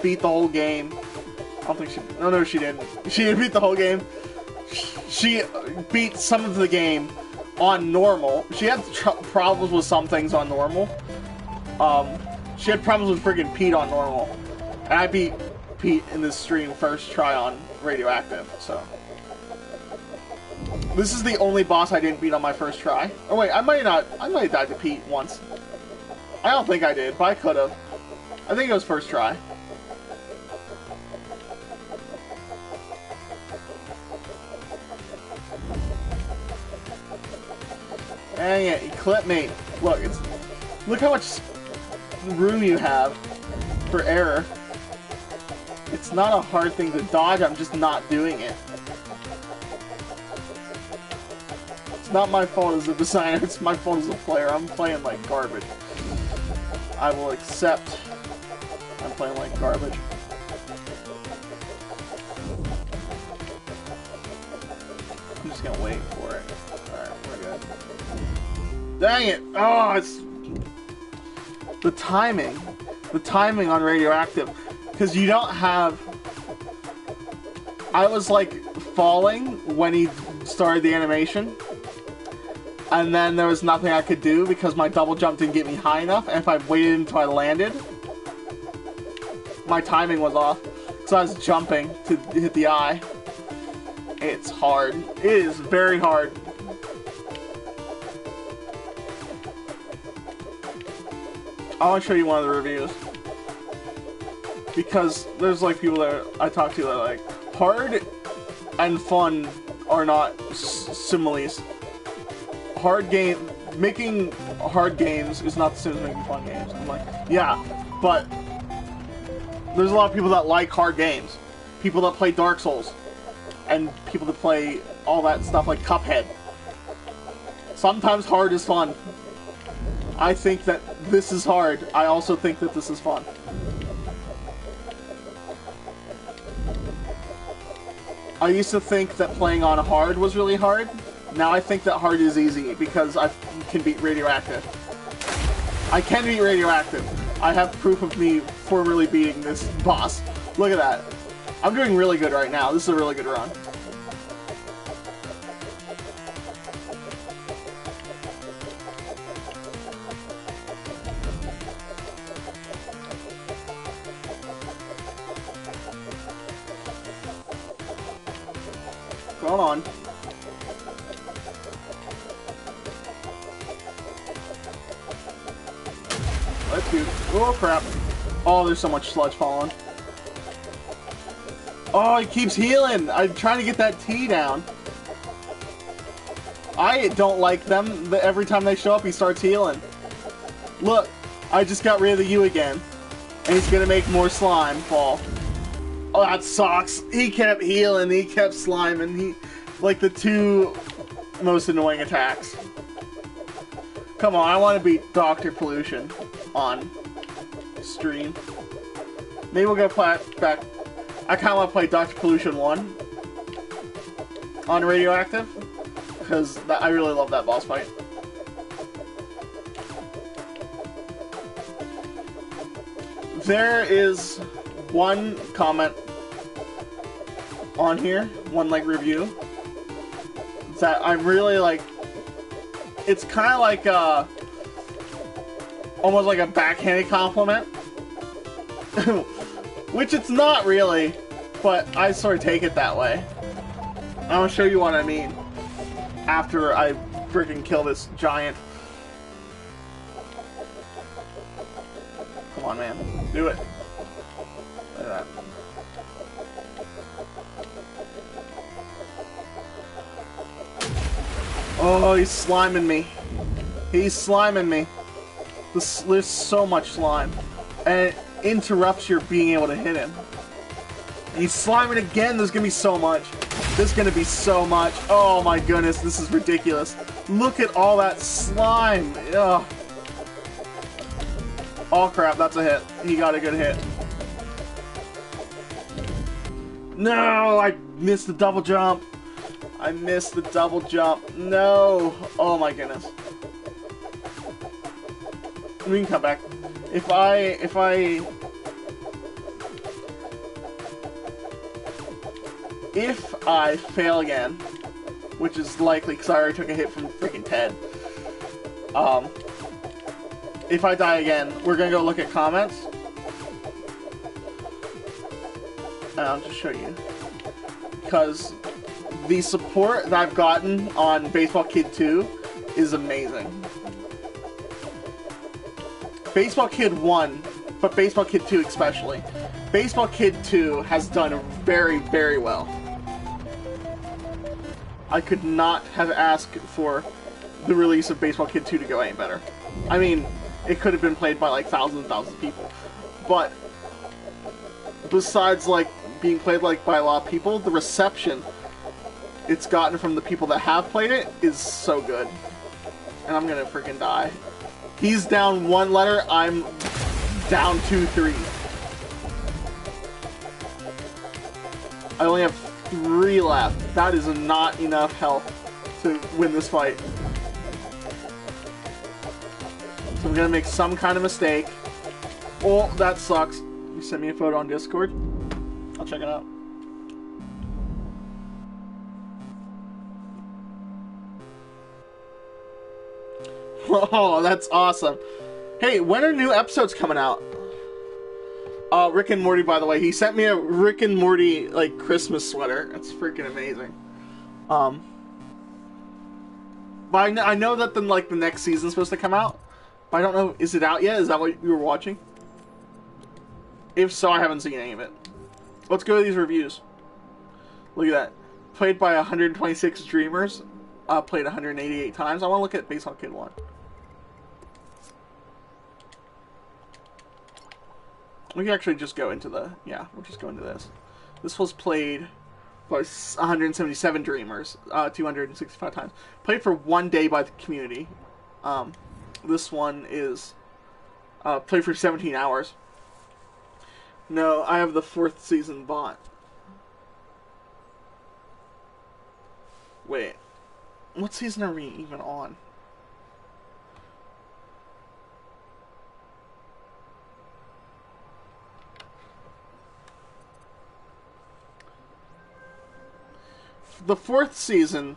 beat the whole game. I don't think she... No, she didn't. She didn't beat the whole game. She beat some of the game on normal. She had problems with some things on normal. She had problems with friggin' Pete on normal. And I beat Pete in this stream first try on Radioactive, so... This is the only boss I didn't beat on my first try. Oh wait, I might have died to Pete once. I don't think I did, but I could have. I think it was first try. Dang it, he clipped me. Look how much room you have for error. It's not a hard thing to dodge, I'm just not doing it. It's not my fault as a designer, it's my fault as a player. I'm playing like garbage. I will accept I'm playing like garbage. I'm just gonna wait for it. Alright, we're good. Dang it! Oh, it's... The timing. The timing on Radioactive. Because you don't have... I was like falling when he started the animation. And then there was nothing I could do because my double jump didn't get me high enough. And if I waited until I landed, my timing was off. So I was jumping to hit the eye. It's hard. It is very hard. I want to show you one of the reviews. Because there's like people that I talk to that are like, hard and fun are not similes. Making hard games is not the same as making fun games. I'm like, yeah, but there's a lot of people that like hard games. People that play Dark Souls. And people that play all that stuff like Cuphead. Sometimes hard is fun. I think that this is hard. I also think that this is fun. I used to think that playing on hard was really hard. Now I think that hard is easy because I can beat Radioactive. I can beat Radioactive. I have proof of me formerly beating this boss. Look at that. I'm doing really good right now. This is a really good run. Going on. Let's do. Oh crap! Oh, there's so much sludge falling. Oh, he keeps healing. I'm trying to get that T down. I don't like them. Every time they show up, he starts healing. Look, I just got rid of the U again, and he's gonna make more slime fall. Oh, that sucks. He kept healing, he kept sliming. He, like the two most annoying attacks. Come on, I want to beat Dr. Pollution on stream. Maybe we'll go back. I kind of want to play Dr. Pollution 1 on Radioactive because I really love that boss fight. there is one comment on here, one like review, that I'm really like. It's kind of like almost like a backhanded compliment, which it's not really, but I sort of take it that way. I'll show you what I mean after I freaking kill this giant. Come on, man, do it. Look at that. Oh, he's sliming me. He's sliming me. There's so much slime. And it interrupts your being able to hit him. And he's sliming again. There's going to be so much. There's going to be so much. Oh my goodness, this is ridiculous. Look at all that slime. Ugh. Oh crap, that's a hit. He got a good hit. No, I missed the double jump. I missed the double jump. No. Oh my goodness. We can come back. If I fail again, which is likely because I already took a hit from freaking Ted. If I die again, we're gonna go look at comments. And I'll just show you. Because the support that I've gotten on Baseball Kid 2 is amazing. Baseball Kid 1, but Baseball Kid 2 especially. Baseball Kid 2 has done very, very well. I could not have asked for the release of Baseball Kid 2 to go any better. I mean, it could have been played by like thousands and thousands of people. But besides like being played like by a lot of people, the reception it's gotten from the people that have played it is so good. And I'm gonna freaking die. He's down one letter, I'm down 2-3. I only have 3 left. That is not enough health to win this fight. So I'm gonna make some kind of mistake. Oh, that sucks. You sent me a photo on Discord. I'll check it out. Oh, that's awesome. Hey, when are new episodes coming out? Rick and Morty, by the way. He sent me a Rick and Morty, like, Christmas sweater. That's freaking amazing. But I know that then, like, the next season's supposed to come out. But I don't know, is it out yet? Is that what you were watching? If so, I haven't seen any of it. Let's go to these reviews. Look at that. Played by 126 Dreamers. Played 188 times. I want to look at Baseball Kid 1. We can actually just go into the... Yeah, we'll just go into this. This was played by 177 Dreamers. 265 times. Played for 1 day by the community. This one is... played for 17 hours. No, I have the 4th season bought. Wait. What season are we even on? The 4th season...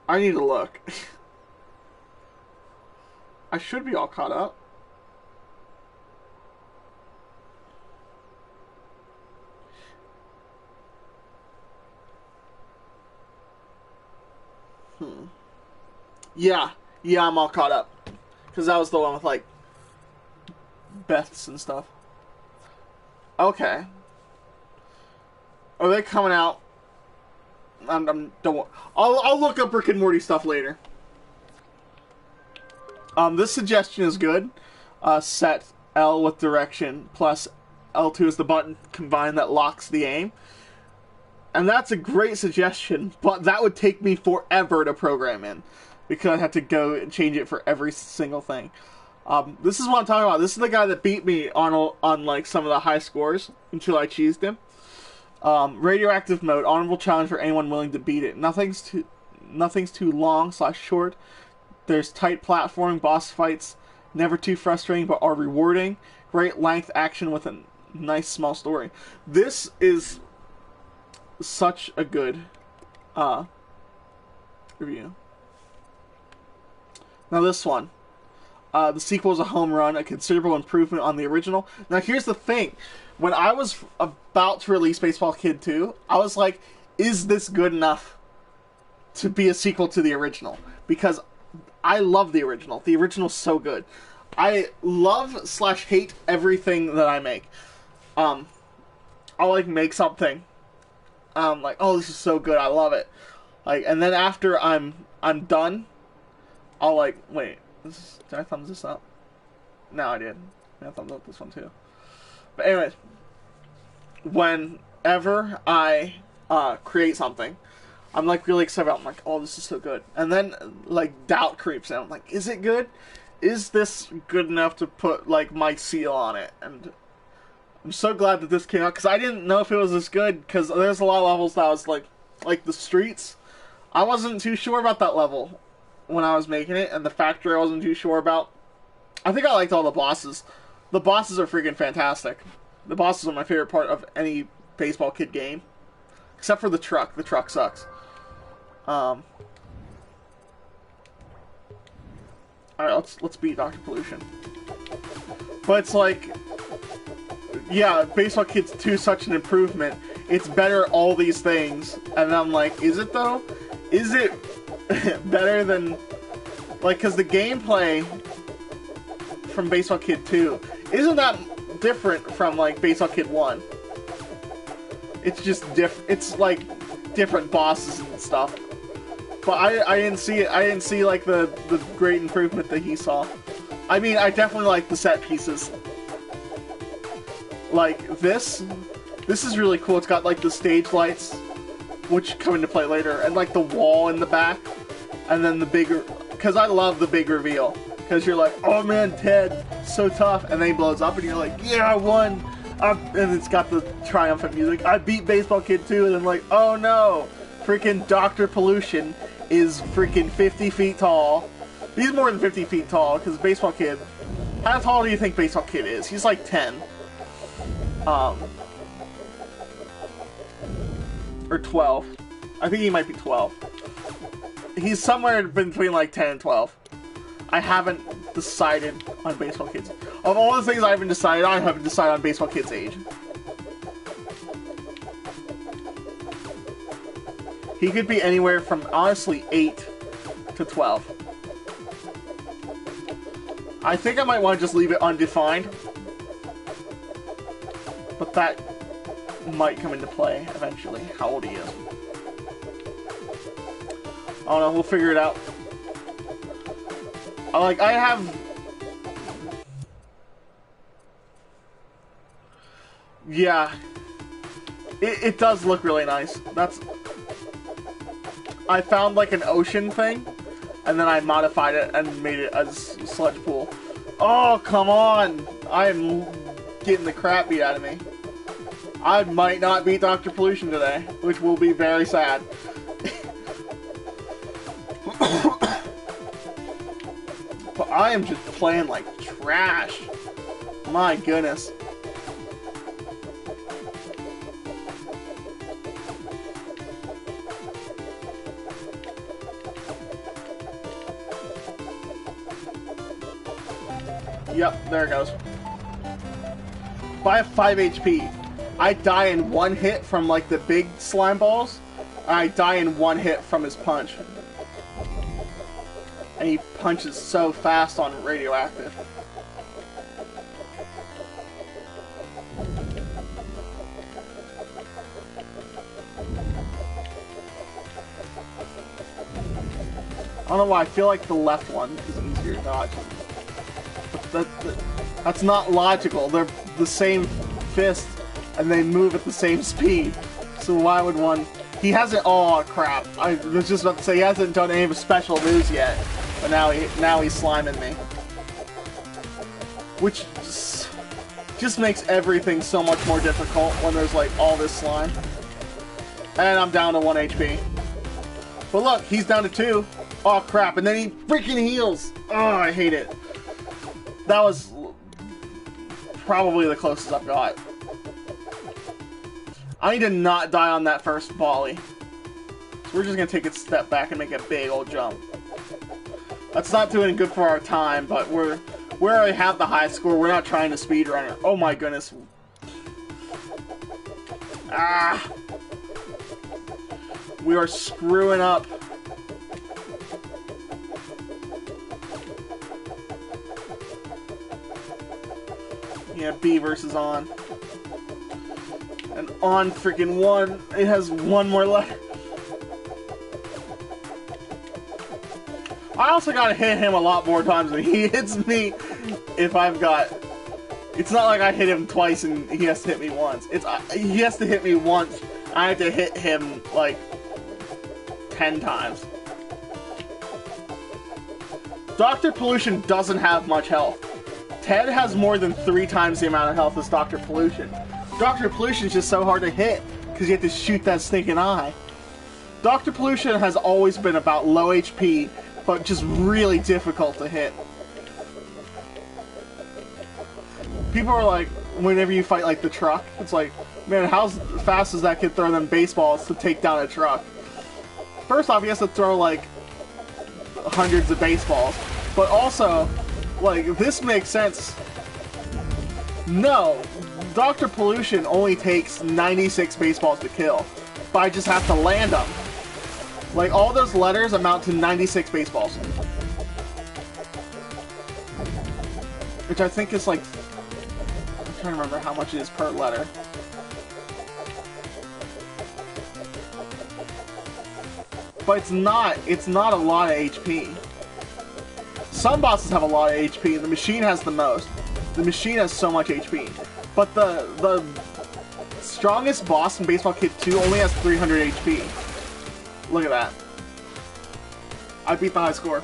I need to look. I should be all caught up. Yeah, I'm all caught up. Because that was the one with, like, Beths and stuff. Okay. Are they coming out? I'll look up Rick and Morty stuff later. This suggestion is good. Set L with direction plus L2 is the button combined that locks the aim. And that's a great suggestion, but that would take me forever to program in. Because I'd have to go and change it for every single thing. This is what I'm talking about. This is the guy that beat me on like some of the high scores until I cheesed him. Radioactive mode, honorable challenge for anyone willing to beat it. Nothing's too long / short. There's tight platforming, boss fights, never too frustrating but are rewarding. Great length action with a nice small story. This is such a good review. Now this one. The sequel is a home run, a considerable improvement on the original. Now here's the thing. When I was about to release Baseball Kid 2, I was like, is this good enough to be a sequel to the original? Because I love the original. The original's so good. I love / hate everything that I make. I'll like make something. Like, oh, this is so good, I love it. Like, and then after I'm done, I'll like, wait, did I thumbs this up? No, I did. I thumbs up this one too. But anyways, whenever I create something, I'm like really excited about it. I'm like, oh, this is so good. And then like doubt creeps in. I'm like, is it good? Is this good enough to put like my seal on it? And I'm so glad that this came out, because I didn't know if it was this good, because there's a lot of levels that I was like the streets. I wasn't too sure about that level when I was making it, and the factory I wasn't too sure about. I think I liked all the bosses. The bosses are freaking fantastic. The bosses are my favorite part of any Baseball Kid game. Except for the truck. The truck sucks. Alright, let's beat Dr. Pollution. But it's like, yeah, Baseball Kids 2 is such an improvement. It's better all these things. And I'm like, is it though? Is it better than, like, because the gameplay from Baseball Kid 2 isn't that different from like Baseball Kid 1. It's just it's like different bosses and stuff. But I didn't see it. I didn't see like the great improvement that he saw. I mean, I definitely like the set pieces. Like this is really cool. It's got like the stage lights, which come into play later, and like the wall in the back, and then the bigger. Because I love the big reveal. Because you're like, oh man, Ted, so tough, and then he blows up, and you're like, yeah, I won. And it's got the triumphant music. I beat Baseball Kid 2, and then like, oh no, freaking Dr. Pollution is freaking 50 feet tall. He's more than 50 feet tall, because Baseball Kid. How tall do you think Baseball Kid is? He's like 10. Or 12. I think he might be 12. He's somewhere between like 10 and 12. I haven't decided on Baseball Kids. Of all the things I haven't decided on Baseball Kids' age. He could be anywhere from, honestly, 8 to 12. I think I might want to just leave it undefined. But that might come into play eventually, how old he is. I don't know, we'll figure it out. I have... Yeah. It does look really nice. That's... I found like an ocean thing, and then I modified it and made it a sludge pool. Oh, come on! I am getting the crap beat out of me. I might not beat Dr. Pollution today, which will be very sad. But I am just playing like trash. My goodness. Yep, there it goes. But I have 5 HP. I die in one hit from like the big slime balls. I die in one hit from his punch. And he punches so fast on radioactive. I don't know why, I feel like the left one is easier to dodge. But that's not logical. They're the same fist, and they move at the same speed. So why would one... He hasn't... Oh, crap. I was just about to say, he hasn't done any of his special moves yet. But now he's sliming me. Which just makes everything so much more difficult when there's, like, all this slime. And I'm down to 1 HP. But look, he's down to 2. Oh crap, and then he freaking heals! Oh, I hate it. That was probably the closest I've got. I need to not die on that first volley. So we're just gonna take a step back and make a big old jump. That's not doing good for our time, but we already have the high score. We're not trying to speedrun it. Oh my goodness. Ah! We are screwing up. Yeah, B versus on. And on freaking one. It has one more letter. I also gotta hit him a lot more times than he hits me if I've got... It's not like I hit him twice and he has to hit me once. It's he has to hit me once. I have to hit him like 10 times. Dr. Pollution doesn't have much health. Ted has more than 3 times the amount of health as Dr. Pollution. Dr. Pollution is just so hard to hit because you have to shoot that stinking eye. Dr. Pollution has always been about low HP, but just really difficult to hit. People are like, whenever you fight like the truck, it's like, man, how fast does that kid throw them baseballs to take down a truck? First off, he has to throw like hundreds of baseballs, but also, like, this makes sense. No, Dr. Pollution only takes 96 baseballs to kill, but I just have to land them. Like, all those letters amount to 96 baseballs. Which I think is like... I'm trying to remember how much it is per letter. But it's not a lot of HP. Some bosses have a lot of HP, the machine has the most. The machine has so much HP. But the strongest boss in Baseball Kid 2 only has 300 HP. Look at that. I beat the high score.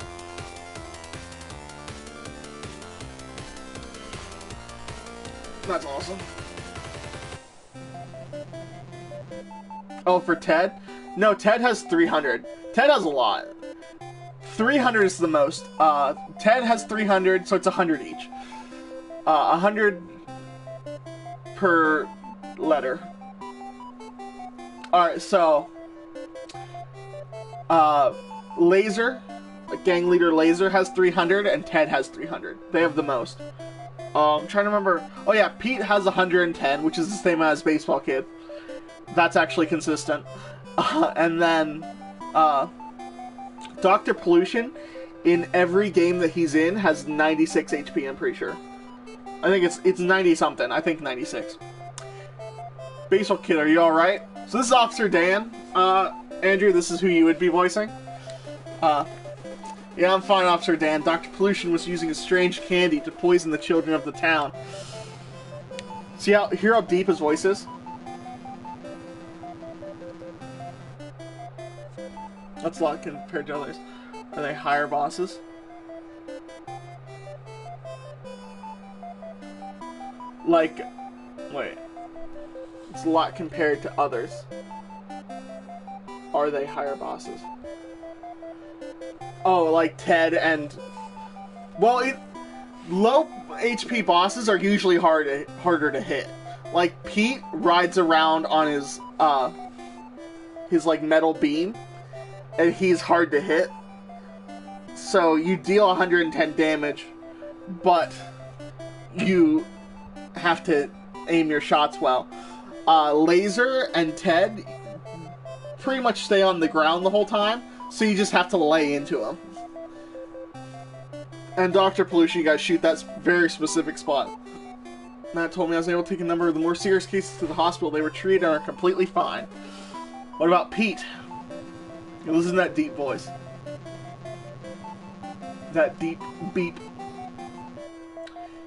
That's awesome. Oh, for Ted? No, Ted has 300. Ted has a lot. 300 is the most. Ted has 300, so it's 100 each. 100 per letter. Alright, so... Laser, gang leader Laser has 300, and Ted has 300. They have the most. I'm trying to remember... Oh yeah, Pete has 110, which is the same as Baseball Kid. That's actually consistent. And then, Dr. Pollution, in every game that he's in, has 96 HP, I'm pretty sure. I think it's 90-something. I think 96. Baseball Kid, are you alright? So this is Officer Dan. Andrew, this is who you would be voicing. Yeah, I'm fine, Officer Dan. Dr. Pollution was using a strange candy to poison the children of the town. Hear how deep his voice is? That's a lot compared to others. Are they higher bosses? Like, wait. It's a lot compared to others. Are they higher bosses? Oh, like Ted and... Well, low HP bosses are usually harder to hit. Like, Pete rides around on his like, metal beam, and he's hard to hit. So, you deal 110 damage, but you have to aim your shots well. Laser and Ted pretty much stay on the ground the whole time, so you just have to lay into them. And Dr. Pollution, you guys shoot that very specific spot. Matt told me I was able to take a number of the more serious cases to the hospital. They were treated and are completely fine. What about Pete? Listen to that deep voice. That deep beep.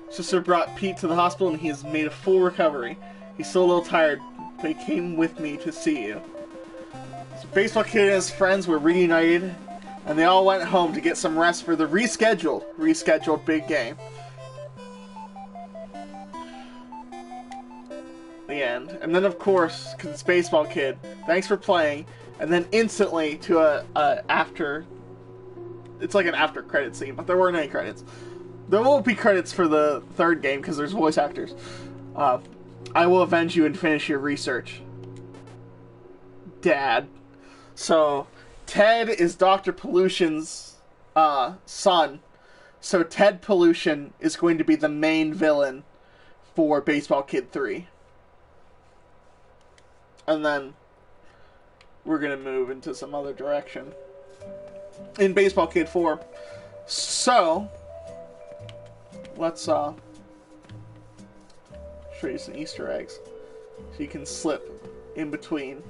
Sister brought Pete to the hospital and he has made a full recovery. He's still a little tired, but he came with me to see you. So Baseball Kid and his friends were reunited, and they all went home to get some rest for the rescheduled big game. The end. And then, of course, because it's Baseball Kid, thanks for playing, and then instantly to a after It's like an after credit scene, but there weren't any credits. There won't be credits for the third game because there's voice actors. I will avenge you and finish your research, Dad. So Ted is Dr. Pollution's son. So Ted Pollution is going to be the main villain for Baseball Kid 3. And then we're going to move into some other direction in Baseball Kid 4. So let's show you some Easter eggs. So you can slip in between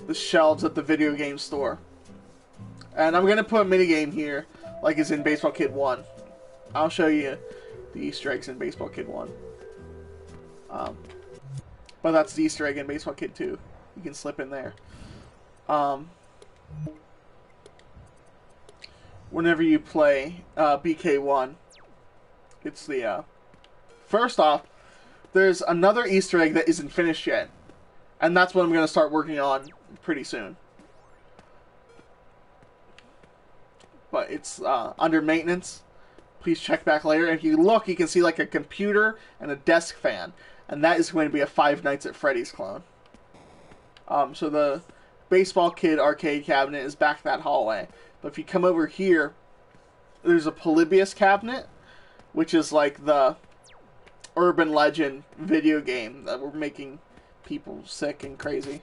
the shelves at the video game store. And I'm going to put a minigame here, like it's in Baseball Kid 1. I'll show you the Easter eggs in Baseball Kid 1. But that's the Easter egg in Baseball Kid 2. You can slip in there. Whenever you play BK1, it's the... First off, there's another Easter egg that isn't finished yet. And that's what I'm going to start working on pretty soon. But it's under maintenance. Please check back later. If you look, you can see like a computer and a desk fan. And that is going to be a Five Nights at Freddy's clone. So the Baseball Kid arcade cabinet is back that hallway. But if you come over here, there's a Polybius cabinet, which is like the urban legend video game that we're making people sick and crazy.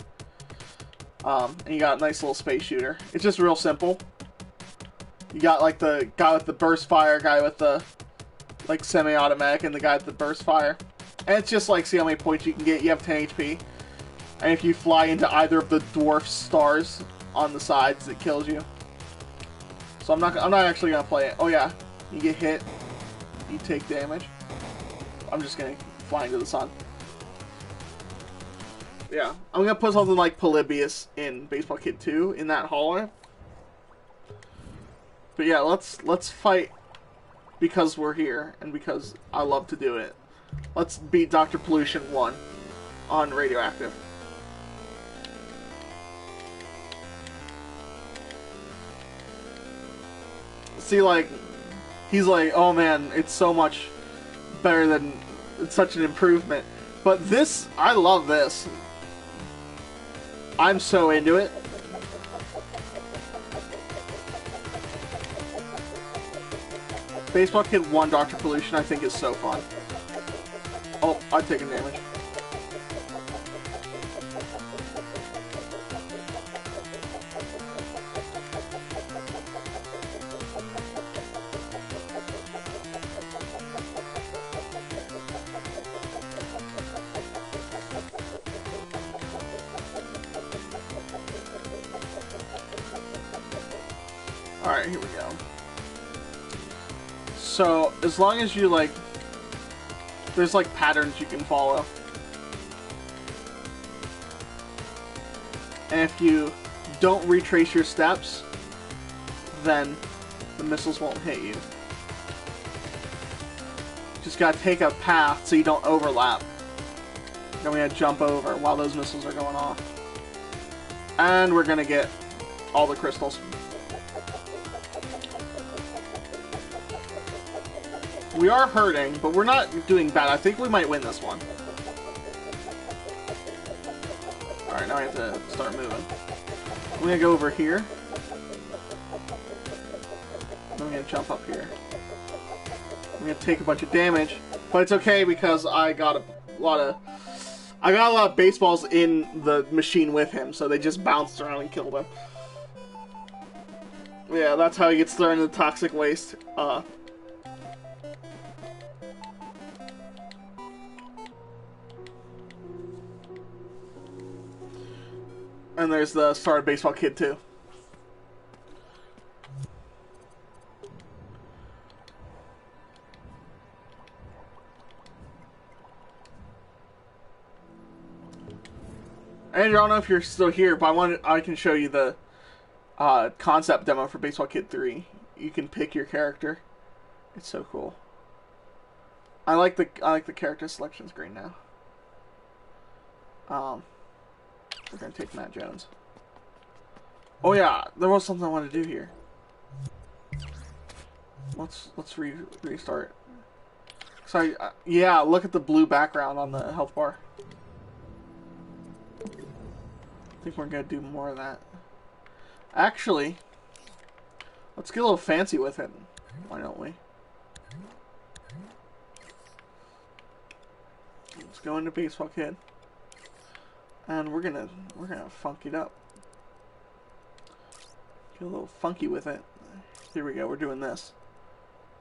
And you got a nice little space shooter. It's just real simple. You got like the guy with the burst fire, guy with the like semi-automatic, and the guy with the burst fire. And it's just like, see how many points you can get. You have 10 HP. And if you fly into either of the dwarf stars on the sides, it kills you. So I'm not actually gonna play it. Oh yeah, you get hit, you take damage. I'm just gonna fly into the sun. Yeah, I'm gonna put something like Polybius in Baseball Kid 2 in that hallway. But yeah, let's fight because we're here and because I love to do it. Let's beat Dr. Pollution 1 on Radioactive. See, like, he's like, oh man, it's so much better than, it's such an improvement. But this, I love this. I'm so into it. Baseball Kid 1 Dr. Pollution, I think, is so fun. Oh, I've taken damage. Alright, here we go. So, as long as you, like, there's, like, patterns you can follow. And if you don't retrace your steps, then the missiles won't hit you. Just gotta take a path so you don't overlap. Then we gotta jump over while those missiles are going off. And we're gonna get all the crystals. We are hurting, but we're not doing bad. I think we might win this one. Alright, now we have to start moving. I'm gonna go over here. Then I'm gonna jump up here. I'm gonna take a bunch of damage, but it's okay because I got a lot of baseballs in the machine with him, so they just bounced around and killed him. Yeah, that's how he gets thrown into the toxic waste. And there's the start of Baseball Kid 2. And I don't know if you're still here, but I can show you the concept demo for Baseball Kid 3. You can pick your character. It's so cool. I like the character selection screen now. We're gonna take Matt Jones. Oh yeah, there was something I wanted to do here. let's restart. Sorry, yeah, look at the blue background on the health bar. I think we're gonna do more of that. Actually, let's get a little fancy with it. Why don't we? Let's go into Baseball Kid, and we're gonna funk it up. Get a little funky with it. Here we go. We're doing this.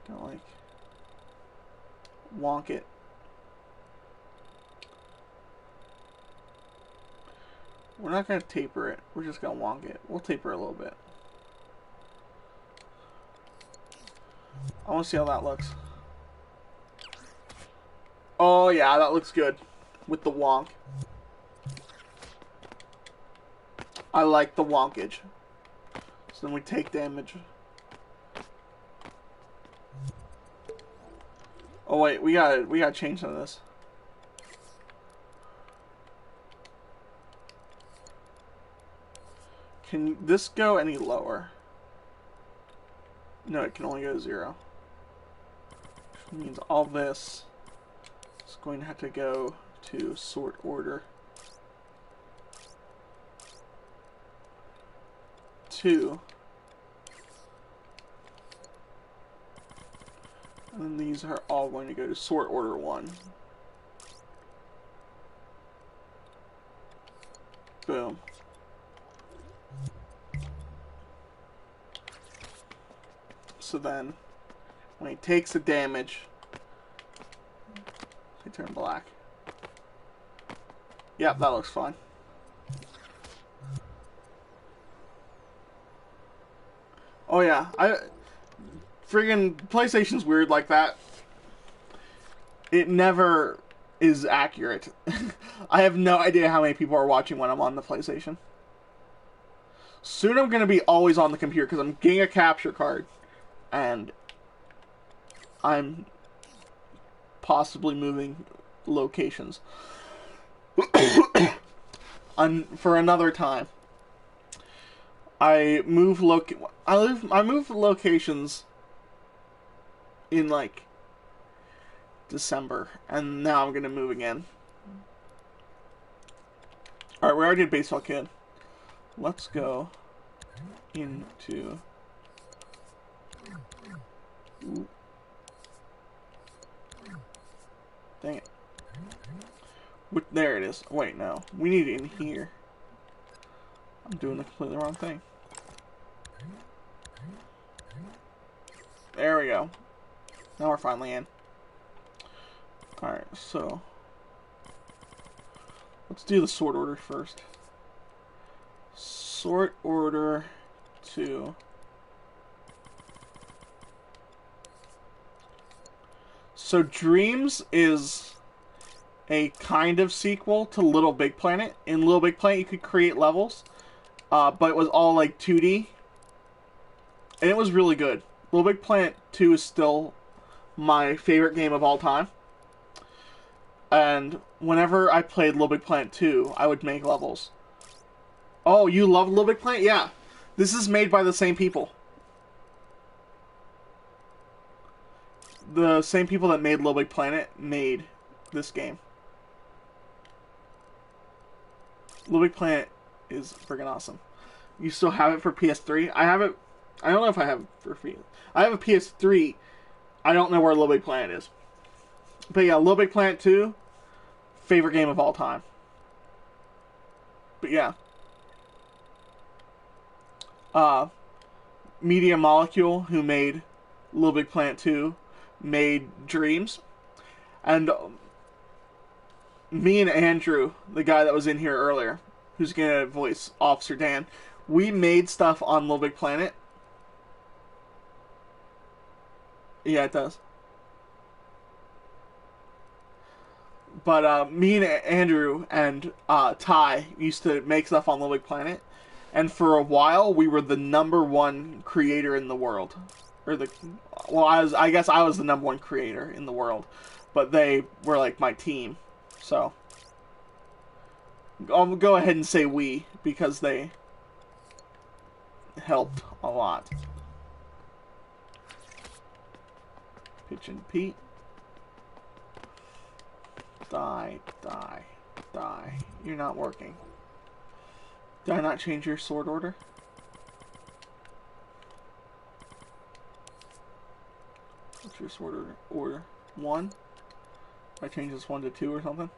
Gonna like wonk it. We're not gonna taper it. We're just gonna wonk it. We'll taper it a little bit. I want to see how that looks. Oh yeah, that looks good with the wonk. I like the wonkage. So then we take damage. Oh wait, we gotta change some of this. Can this go any lower? No, it can only go 0. Which means all this is going to have to go to sort order 2. And then these are all going to go to sort order 1. Boom. So then, when he takes the damage, they turn black. Yep, that looks fine. Oh yeah, friggin' PlayStation's weird like that. It never is accurate. I have no idea how many people are watching when I'm on the PlayStation. Soon I'm gonna be always on the computer because I'm getting a capture card. And I'm possibly moving locations for another time. I move locations in like December, and now I'm gonna move again. All right, we already did Baseball Kid. Let's go into. Ooh. Dang it. There it is. Wait, no. We need it in here. I'm doing the completely wrong thing. There we go. Now we're finally in. Alright, so let's do the sort order first. Sort order 2. So Dreams is a kind of sequel to Little Big Planet. In Little Big Planet, you could create levels, but it was all like 2D, and it was really good. Little Big Planet 2 is still my favorite game of all time. And whenever I played Little Big Planet 2, I would make levels. Oh, you love Little Big Planet? Yeah. This is made by the same people. The same people that made Little Big Planet made this game. Little Big Planet is friggin' awesome. You still have it for PS3? I have it. I don't know if I have it for free. I have a PS3. I don't know where Little Big Planet is. But yeah, Little Big Planet 2, favorite game of all time. But yeah. Media Molecule, who made Little Big Planet 2, made Dreams. And me and Andrew, the guy that was in here earlier, who's gonna voice Officer Dan, we made stuff on Little Big Planet. Yeah, it does. But me and Andrew and Ty used to make stuff on Little Big Planet, and for a while we were the #1 creator in the world. I guess I was the #1 creator in the world, but they were like my team. So I'll go ahead and say we, because they helped a lot. Pitch and Pete. Die, die, die. You're not working. Did I not change your sword order? What's your sword order? 1? I change this 1 to 2 or something?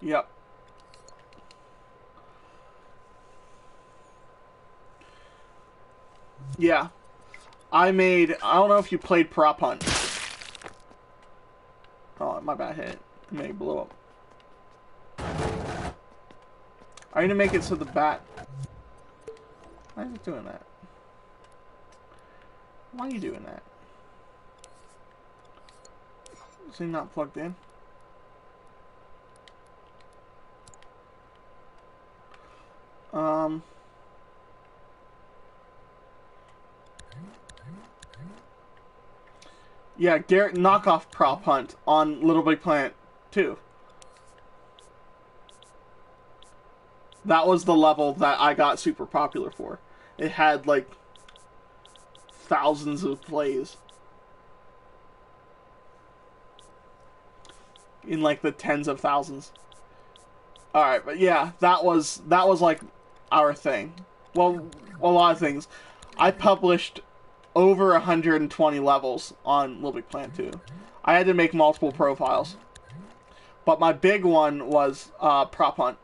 Yep. Yeah. I don't know if you played Prop Hunt. Oh, my bad, hit it. It may blow up. I need to make it so the bat... Why is it doing that? Why are you doing that? Is he not plugged in? Yeah, Garrett knockoff Prop Hunt on Little Big Planet 2. That was the level that I got super popular for. It had like thousands of plays. In like the tens of thousands. Alright, but yeah, that was like our thing. Well, a lot of things. I published over 120 levels on Little Big Planet 2. I had to make multiple profiles. But my big one was Prop Hunt.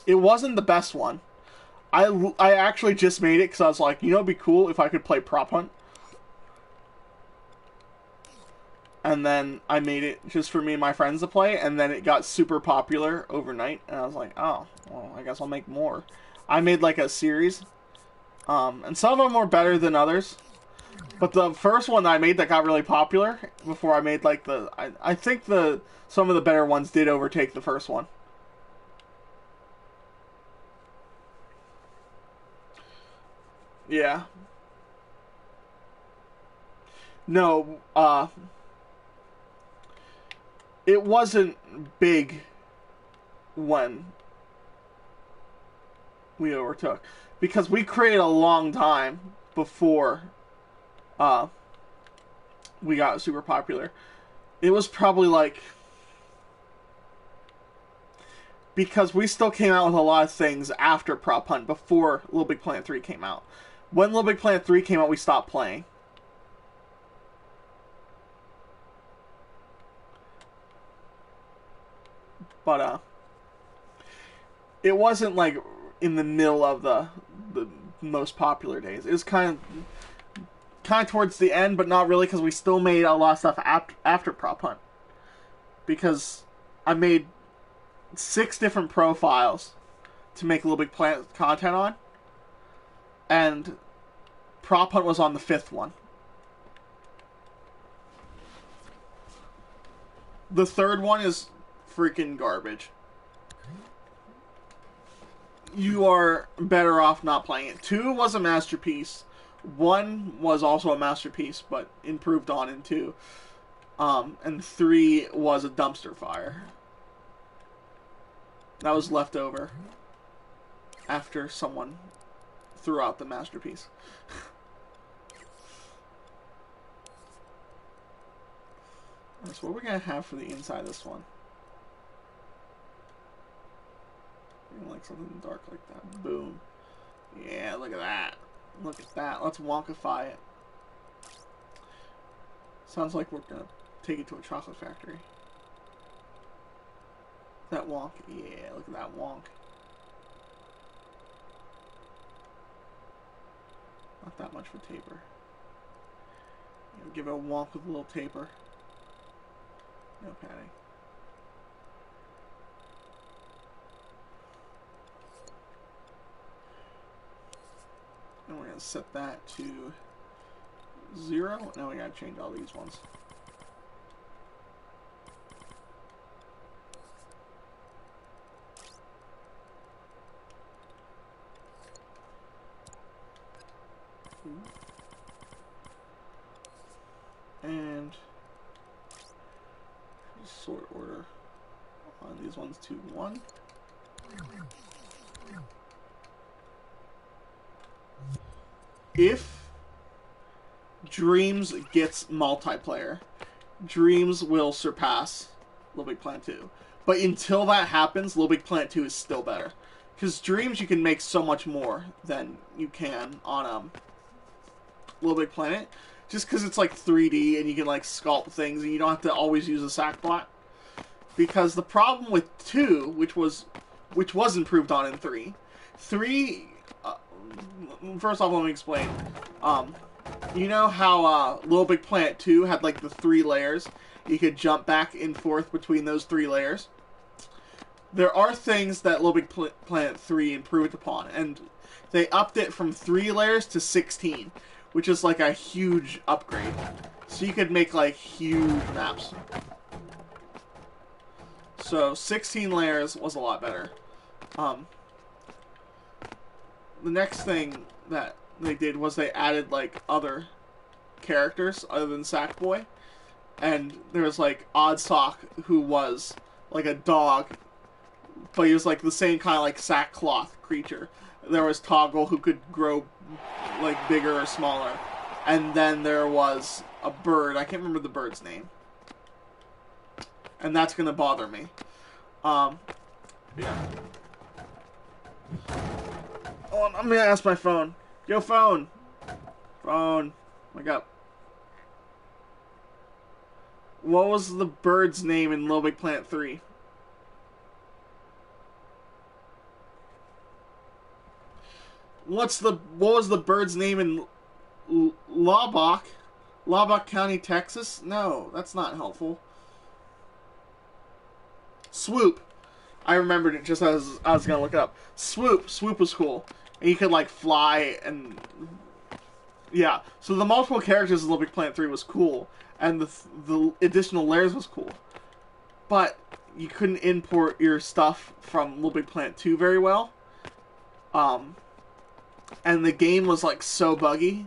It wasn't the best one. I actually just made it because I was like, you know, it'd be cool if I could play Prop Hunt. And then I made it just for me and my friends to play, and then it got super popular overnight, and I was like, oh, well, I guess I'll make more. I made like a series, and some of them were better than others, but the first one that I made that got really popular, before I made like I think some of the better ones did overtake the first one. Yeah. No, it wasn't big when we overtook, because we created a long time before we got super popular. It was probably like, because we still came out with a lot of things after Prop Hunt, before Little Big Planet 3 came out. When Little Big Planet 3 came out, we stopped playing. But it wasn't like in the middle of the most popular days. It was kind of towards the end, but not really, because we still made a lot of stuff after Prop Hunt. Because I made 6 different profiles to make Little Big Planet content on, and Prop Hunt was on the 5th one. The 3rd one is freaking garbage. You are better off not playing it. 2 was a masterpiece. 1 was also a masterpiece, but improved on in 2. And 3 was a dumpster fire. That was left over after someone threw out the masterpiece. So what are we going to have for the inside of this one? Like something dark like that. Boom. Yeah, look at that. Look at that. Let's wonkify it. Sounds like we're gonna take it to a chocolate factory. That wonk. Yeah, look at that wonk. Not that much for taper. You know, give it a wonk with a little taper. No padding. And we're going to set that to 0. Now we got to change all these ones. And sort order on these ones to 1. if Dreams gets multiplayer, Dreams will surpass Little Big Planet 2. But until that happens, Little Big Planet 2 is still better. Because Dreams you can make so much more than you can on Little Big Planet. Just because it's like 3D and you can like sculpt things and you don't have to always use a sack block. Because the problem with 2, which was improved on in 3, 3, first off let me explain. You know how Little Big Planet 2 had like the 3 layers? You could jump back and forth between those 3 layers. There are things that Little Big Planet 3 improved upon, and they upped it from 3 layers to 16, which is like a huge upgrade. So you could make like huge maps. So 16 layers was a lot better. The next thing that they did was they added like other characters other than Sackboy. And there was like Oddsock, who was like a dog, but he was like the same kind of like sackcloth creature. There was Toggle, who could grow like bigger or smaller. And then there was a bird. I can't remember the bird's name. And that's gonna bother me. Yeah. Oh, I'm gonna ask my phone. Yo, phone. Phone. Wake up. What was the bird's name in Little Big Planet 3? What was the bird's name in Lubbock County, Texas? No, that's not helpful. Swoop. I remembered it just as I was gonna look it up. Swoop. Swoop was cool. And you could like fly and yeah. So the multiple characters in Little Big Planet 3 was cool, and the additional layers was cool. But you couldn't import your stuff from Little Big Planet 2 very well. And the game was like so buggy.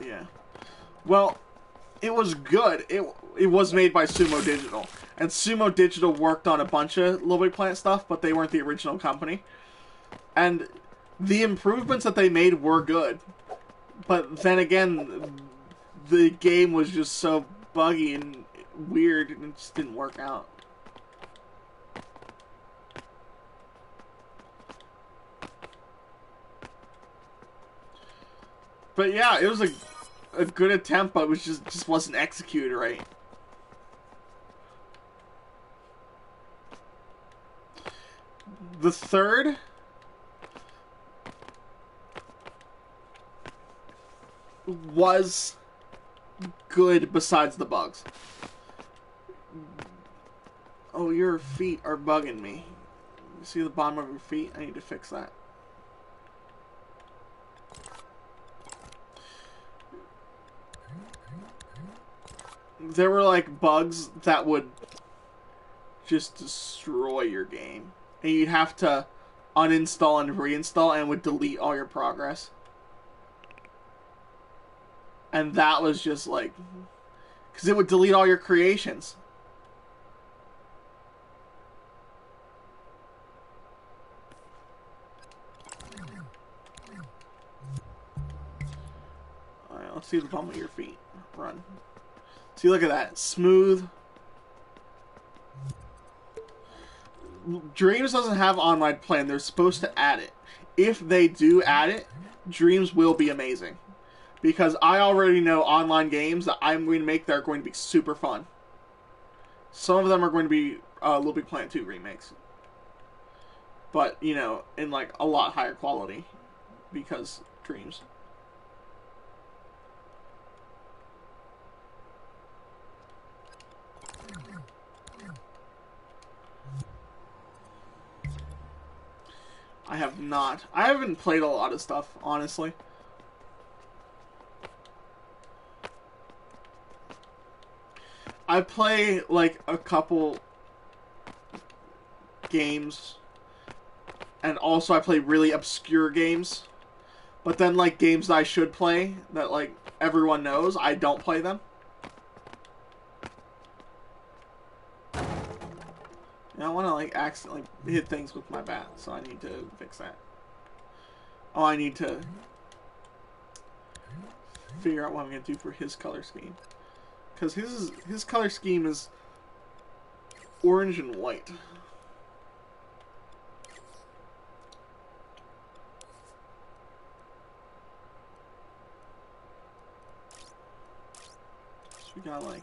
Yeah. Well, it was good. It was made by Sumo Digital. And Sumo Digital worked on a bunch of Little Big Planet stuff, but they weren't the original company. And the improvements that they made were good. But then again, the game was just so buggy and weird, and it just didn't work out. But yeah, it was a good attempt, but it was just wasn't executed right. The third was good besides the bugs. Oh, your feet are bugging me. You see the bottom of your feet? I need to fix that. There were like bugs that would just destroy your game. And you'd have to uninstall and reinstall, and it would delete all your progress. And that was just like... because it would delete all your creations. Alright, let's see the bottom of your feet. Run. See, look at that. Smooth. Dreams doesn't have online play, and they're supposed to add it. If they do add it, Dreams will be amazing. Because I already know online games that I'm going to make that are going to be super fun. Some of them are going to be Little Big Planet 2 remakes. But, you know, in like a lot higher quality. Because Dreams. I have not. I haven't played a lot of stuff, honestly. I play like a couple games, and also I play really obscure games. But then like games that I should play that like everyone knows, I don't play them. I don't want to like accidentally hit things with my bat, so I need to fix that. Oh, I need to figure out what I'm gonna do for his color scheme, because his color scheme is orange and white. So we got like,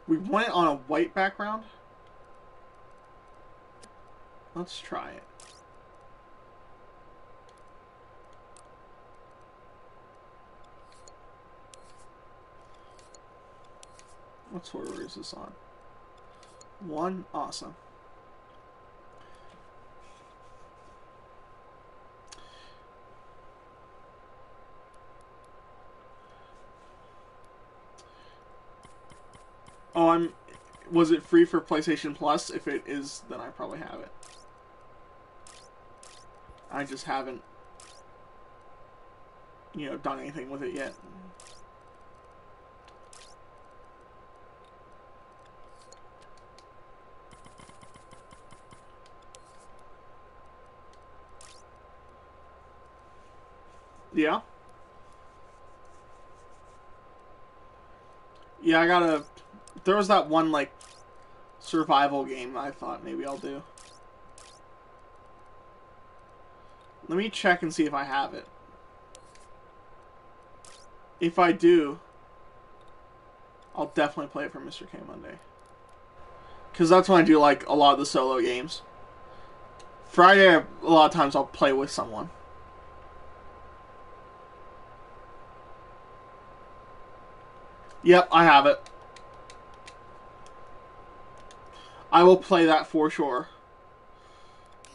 we want it on a white background. Let's try it. What order is this on? 1, awesome. Oh, was it free for PlayStation Plus? If it is, then I probably have it. I just haven't, you know, done anything with it yet. Yeah. Yeah, I gotta... There was that one, like, survival game I thought maybe I'll do. Let me check and see if I have it. If I do, I'll definitely play it for Mr.K Monday. Because that's when I do, like, a lot of the solo games. Friday, a lot of times I'll play with someone. Yep, I have it. I will play that for sure.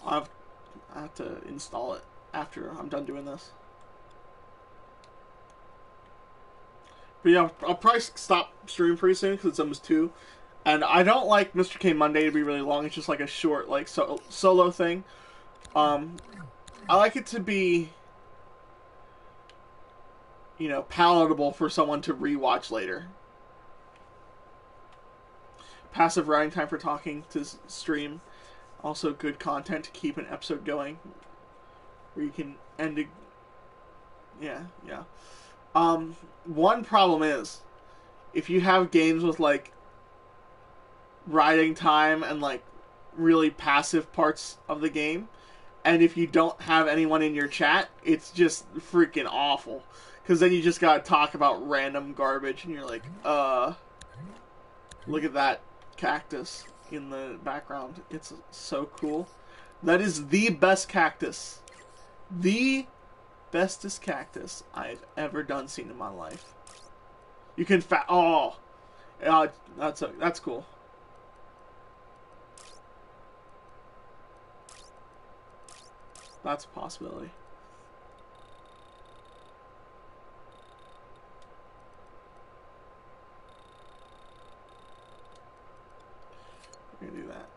I have to install it after I'm done doing this. But yeah, I'll probably stop streaming pretty soon because it's almost 2. And I don't like Mr.K Monday to be really long. It's just like a short, like, solo thing. I like it to be, you know, palatable for someone to rewatch later. Passive writing time for talking to stream. Also good content to keep an episode going. Where you can end it. Yeah. One problem is, if you have games with, like, writing time and, like, really passive parts of the game, and if you don't have anyone in your chat, it's just freaking awful. Because then you just gotta talk about random garbage, and you're like, look at that cactus in the background. It's so cool. That is the best cactus. The bestest cactus I've ever seen in my life. You can that's cool. That's a possibility. We're gonna do that.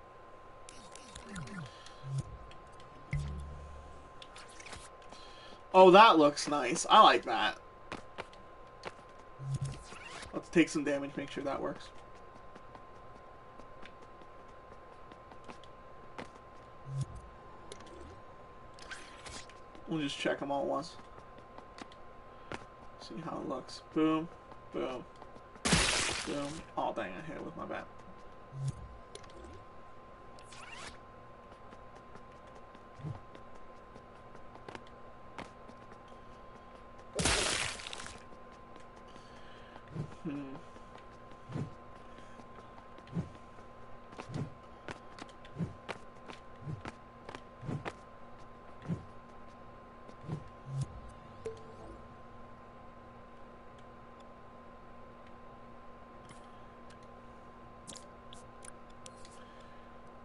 Oh, that looks nice. I like that. Let's take some damage, make sure that works. We'll just check them all at once. See how it looks. Boom, boom, boom. Oh, dang, I hit it with my bat.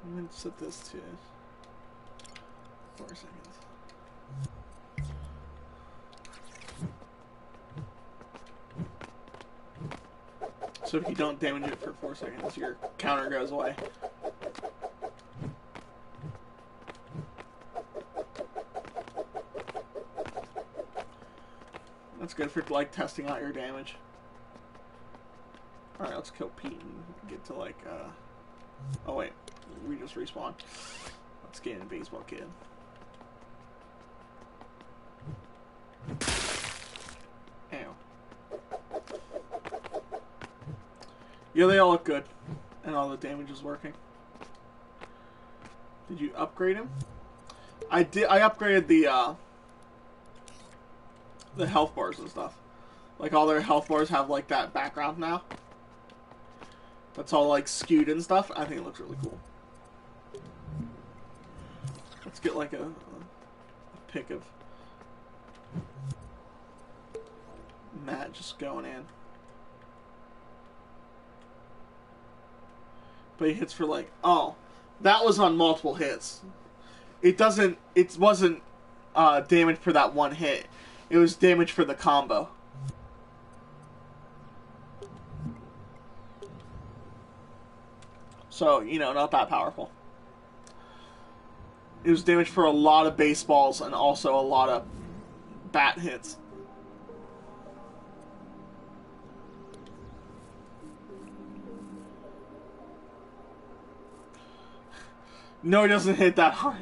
I'm going to set this to 4 seconds. So if you don't damage it for 4 seconds, your counter goes away. That's good for, like, testing out your damage. Alright, let's kill Pete and get to, like, Oh wait, we just respawned. Let's get in a baseball kid. Ow. Yeah, they all look good. And all the damage is working. Did you upgrade him? I did. I upgraded the health bars and stuff. Like all their health bars have like that background now. That's all like skewed and stuff. I think it looks really cool. Let's get like a pic of Matt just going in. But he hits for like, oh, that was on multiple hits. It wasn't damage for that one hit. It was damage for the combo. So, you know, not that powerful. It was damage for a lot of baseballs and also a lot of bat hits. No, he doesn't hit that hard.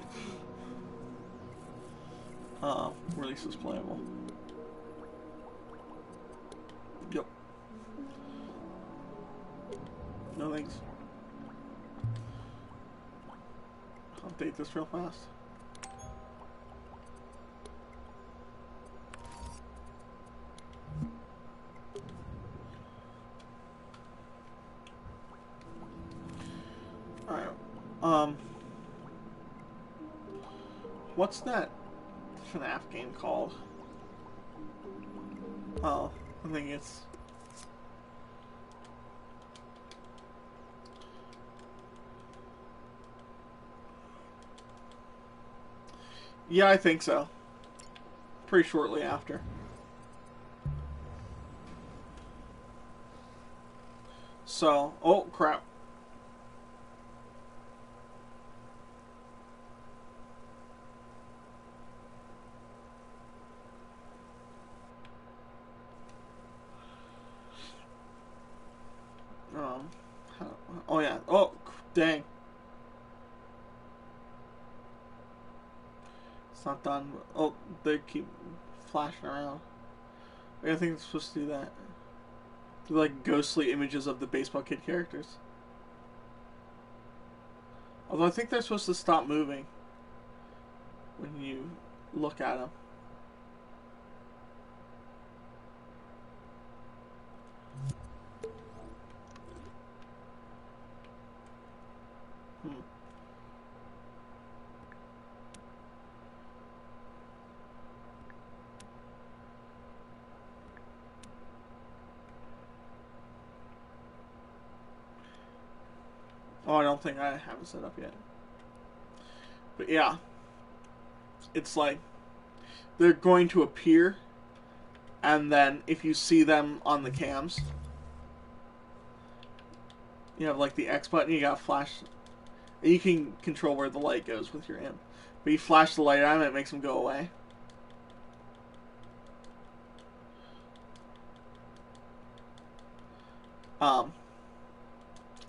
Release is playable. Yep. No thanks. Update this real fast. Alright. What's that FNAF game called? Oh, I think it's... Yeah, I think so. Pretty shortly after. So, oh crap. Oh yeah. Oh, dang. It's not done. Oh, they keep flashing around. I think it's supposed to do that. Do like ghostly images of the baseball kid characters. Although I think they're supposed to stop moving when you look at them. Oh, I don't think I have it set up yet. But yeah. It's like they're going to appear, and then if you see them on the cams, you have like the X button, you got flash, and you can control where the light goes with your imp. But you flash the light on, and it makes them go away.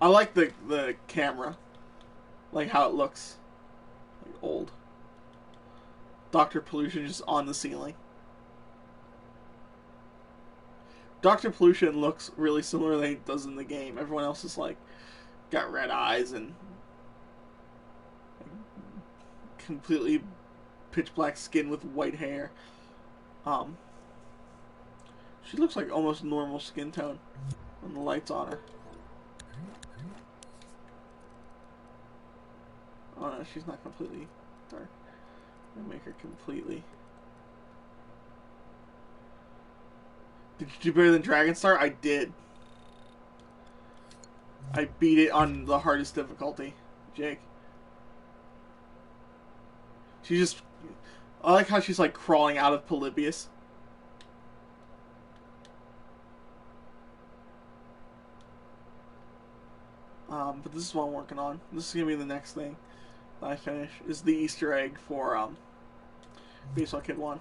I like the camera, like how it looks, like old. Dr. Pollution just on the ceiling. Dr. Pollution looks really similar than he does in the game. Everyone else is like got red eyes and completely pitch black skin with white hair. She looks like almost normal skin tone when the light's on her. Oh no, she's not completely dark. I'm gonna make her completely. Did you do better than Dragonstar? I did. I beat it on the hardest difficulty, Jake. She just... I like how she's like crawling out of Polybius. But this is what I'm working on. This is gonna be the next thing that I finish, is the Easter egg for Baseball Kid 1.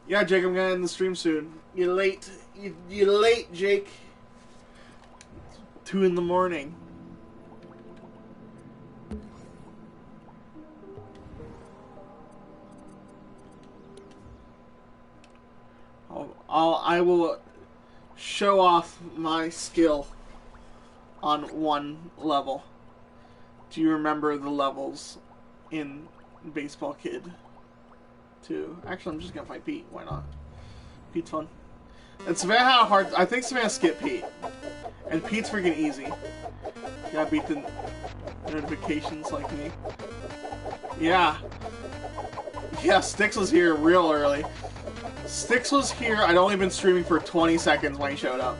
Yeah, Jake, I'm gonna end the stream soon. You're late. You're late, Jake. 2 in the morning. I will show off my skill on one level. Do you remember the levels in Baseball Kid 2? Actually, I'm just gonna fight Pete. Why not? Pete's fun. And Savannah had a hard... I think Savannah skipped Pete. And Pete's freaking easy. You gotta beat the notifications like me. Yeah. Yeah, Styx was here real early. Styx was here. I'd only been streaming for 20 seconds when he showed up.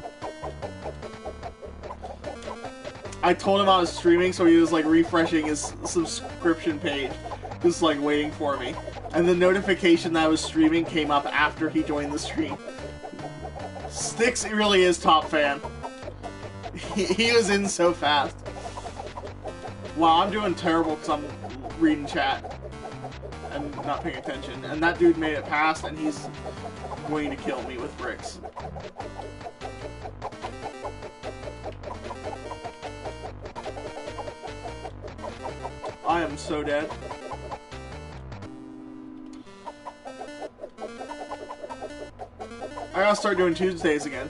I told him I was streaming, so he was like refreshing his subscription page. Just like waiting for me. And the notification that I was streaming came up after he joined the stream. Styx really is top fan. He was in so fast. Wow, I'm doing terrible because I'm reading chat and not paying attention. And that dude made it past, and he's going to kill me with bricks. I am so dead. I gotta start doing Tuesdays again.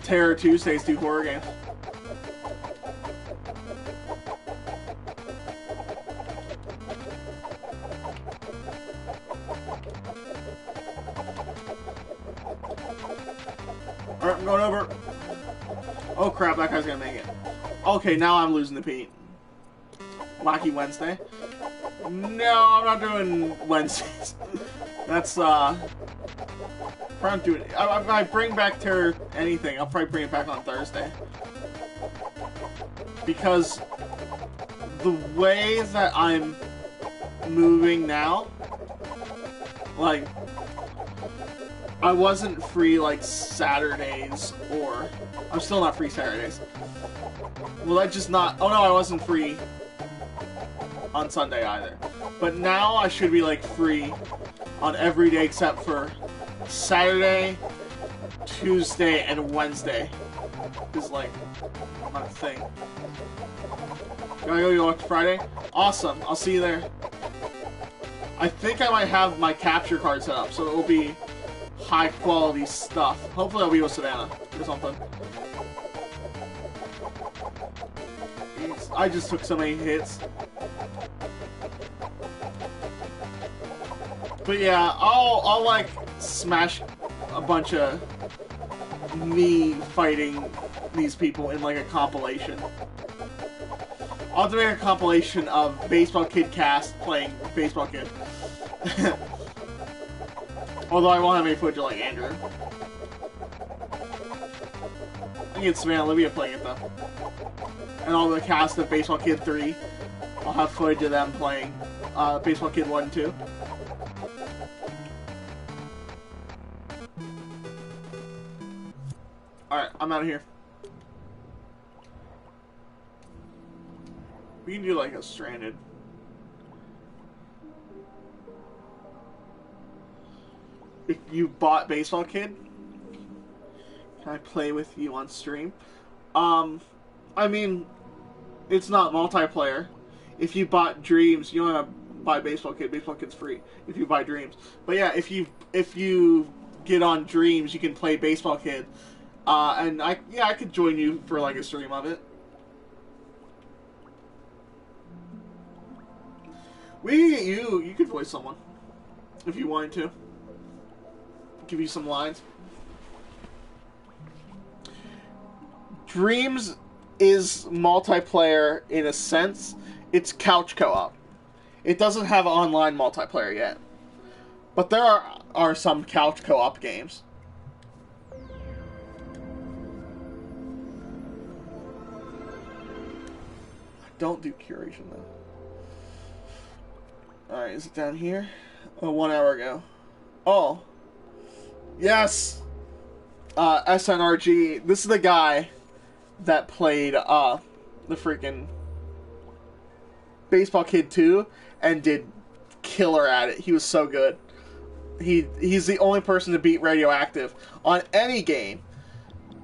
Terror Tuesdays, do horror games. Alright, I'm going over. Oh crap, that guy's gonna make it. Okay, now I'm losing to Pete. Wacky Wednesday. No, I'm not doing Wednesdays. That's, if I bring back Terror anything, I'll probably bring it back on Thursday. Because the way that I'm moving now, like, I wasn't free, like, Saturdays, or... I'm still not free Saturdays. Well, I just not... Oh, no, I wasn't free on Sunday either. But now I should be, like, free on every day except for Saturday, Tuesday, and Wednesday. Is, like, my thing. You wanna go watch Friday? Awesome, I'll see you there. I think I might have my capture card set up, so it will be high quality stuff. Hopefully I'll be with Savannah or something. I just took so many hits. But yeah, I'll like smash a bunch of me fighting these people in like a compilation. I'll have to make a compilation of Baseball Kid cast playing Baseball Kid. Although I won't have any footage of like Andrew. I can get Savannah Olivia playing it though. And all the cast of Baseball Kid 3. I'll have footage of them playing Baseball Kid 1 and 2. Alright, I'm out of here. We can do like a stranded. If you bought Baseball Kid, can I play with you on stream? I mean, it's not multiplayer. If you bought Dreams, you don't have to buy Baseball Kid. Baseball Kid's free if you buy Dreams. But yeah, if you get on Dreams, you can play Baseball Kid. And I could join you for like a stream of it. We can get you could voice someone if you wanted to. Give you some lines. Dreams is multiplayer in a sense. It's couch co-op. It doesn't have online multiplayer yet. But there are some couch co-op games. Don't do curation though. Alright, is it down here? Oh, 1 hour ago. Oh. Yes! SNRG. This is the guy that played, the freaking Baseball Kid 2 and did killer at it. He was so good. He's the only person to beat Radioactive on any game.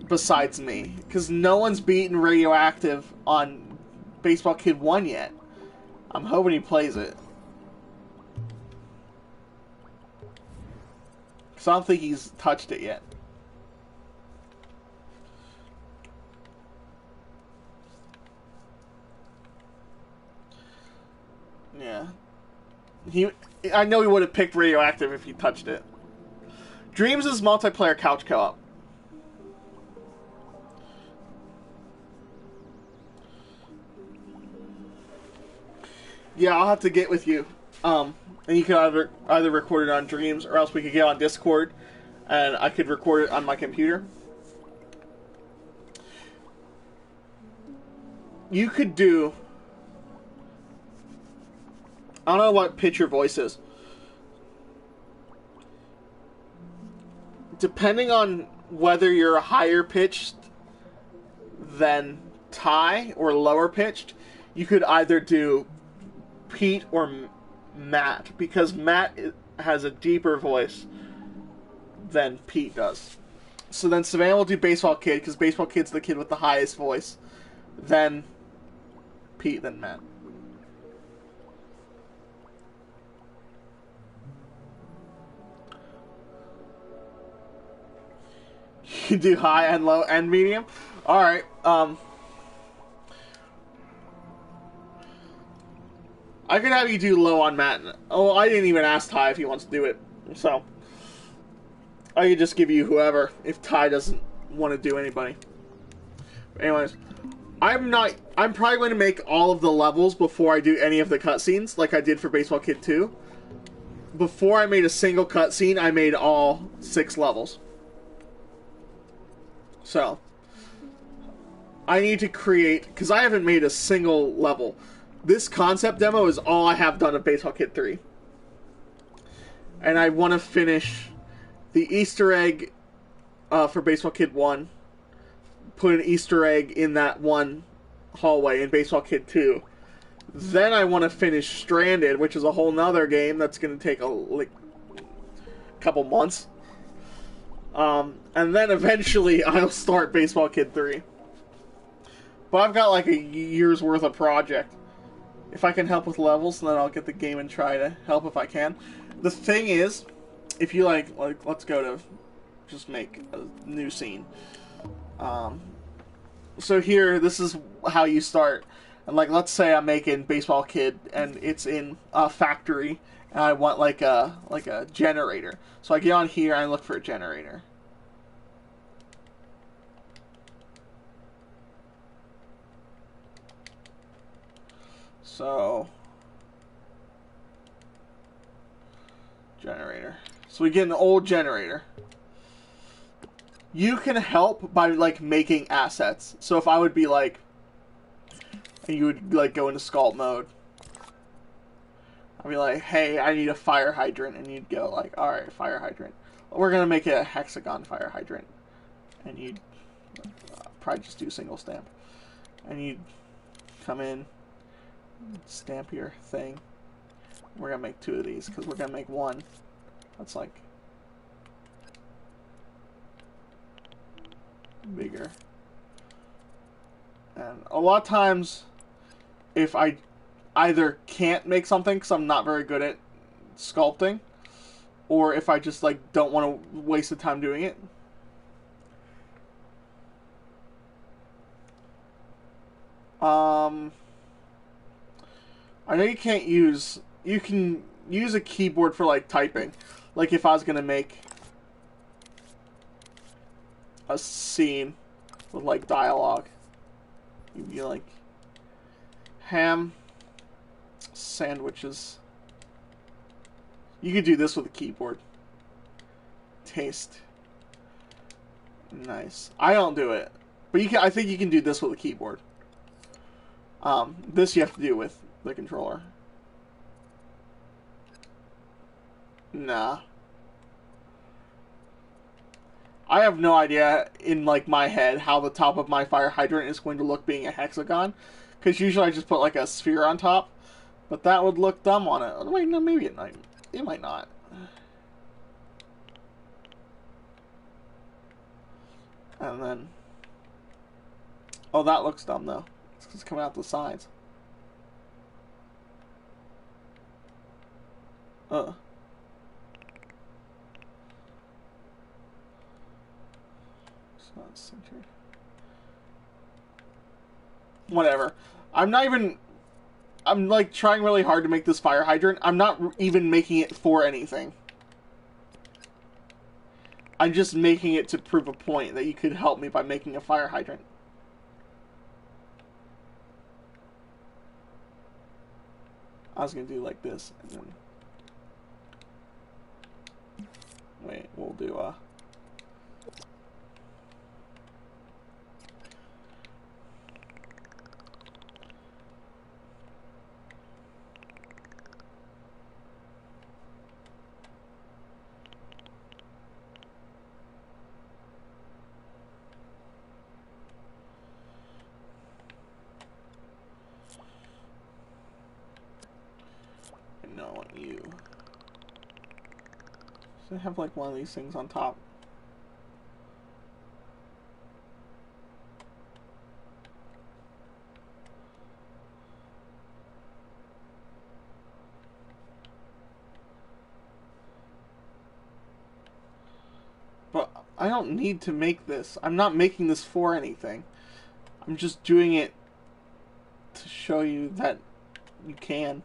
besides me, because no one's beaten Radioactive on Baseball Kid 1 yet. I'm hoping he plays it. Because I don't think he's touched it yet. Yeah. I know he would have picked Radioactive if he touched it. Dreams is multiplayer couch co-op. Yeah, I'll have to get with you. And you can either record it on Dreams, or else we could get on Discord, and I could record it on my computer. You could do... I don't know what pitch your voice is. Depending on whether you're higher pitched than Ty or lower pitched, you could either do Pete or Matt, because Matt has a deeper voice than Pete does. So then Savannah will do Baseball Kid, because Baseball Kid's the kid with the highest voice. Then Pete, then Matt. You do high and low and medium? Alright, I could have you do low on Matt. Oh, I didn't even ask Ty if he wants to do it. So, I could just give you whoever if Ty doesn't want to do anybody. Anyways, I'm probably going to make all of the levels before I do any of the cutscenes, like I did for Baseball Kid 2. Before I made a single cutscene, I made all 6 levels. So, I need to create, because I haven't made a single level. This concept demo is all I have done of Baseball Kid 3. And I want to finish the Easter egg for Baseball Kid 1. Put an Easter egg in that one hallway in Baseball Kid 2. Then I want to finish Stranded, which is a whole nother game that's going to take a couple months. And then eventually I'll start Baseball Kid 3. But I've got like a year's worth of project. If I can help with levels, then I'll get the game and try to help if I can. The thing is, if you like let's go to just make a new scene. So here, this is how you start. And like, let's say I'm making Baseball Kid, and it's in a factory, and I want like a generator. So I get on here and I look for a generator. So, generator. So we get an old generator. You can help by like making assets. So if I would be like, and you would like go into sculpt mode. I'd be like, hey, I need a fire hydrant, and you'd go like, all right, fire hydrant. We're gonna make it a hexagon fire hydrant, and you'd probably just do single stamp, and you'd come in. Stamp your thing. We're gonna make 2 of these because we're gonna make one that's like bigger. And a lot of times, if I either can't make something because I'm not very good at sculpting, or if I just like don't want to waste the time doing it, I know you can't use... You can use a keyboard for, like, typing. Like, if I was going to make a scene with, like, dialogue. You'd be like... Ham. Sandwiches. You could do this with a keyboard. Taste. Nice. I don't do it. But you can. I think you can do this with a keyboard. This you have to do with the controller. Nah. I have no idea in like my head how the top of my fire hydrant is going to look being a hexagon, because usually I just put like a sphere on top, but that would look dumb on it. Wait, no, maybe it might. It might not. And then... Oh, that looks dumb, though. It's coming out the sides. It's not centered. Whatever. I'm like trying really hard to make this fire hydrant. I'm not even making it for anything. I'm just making it to prove a point that you could help me by making a fire hydrant. I was gonna do like this, and then... Wait, we'll do, No, I want you. So I have like one of these things on top. But I don't need to make this. I'm not making this for anything. I'm just doing it to show you that you can.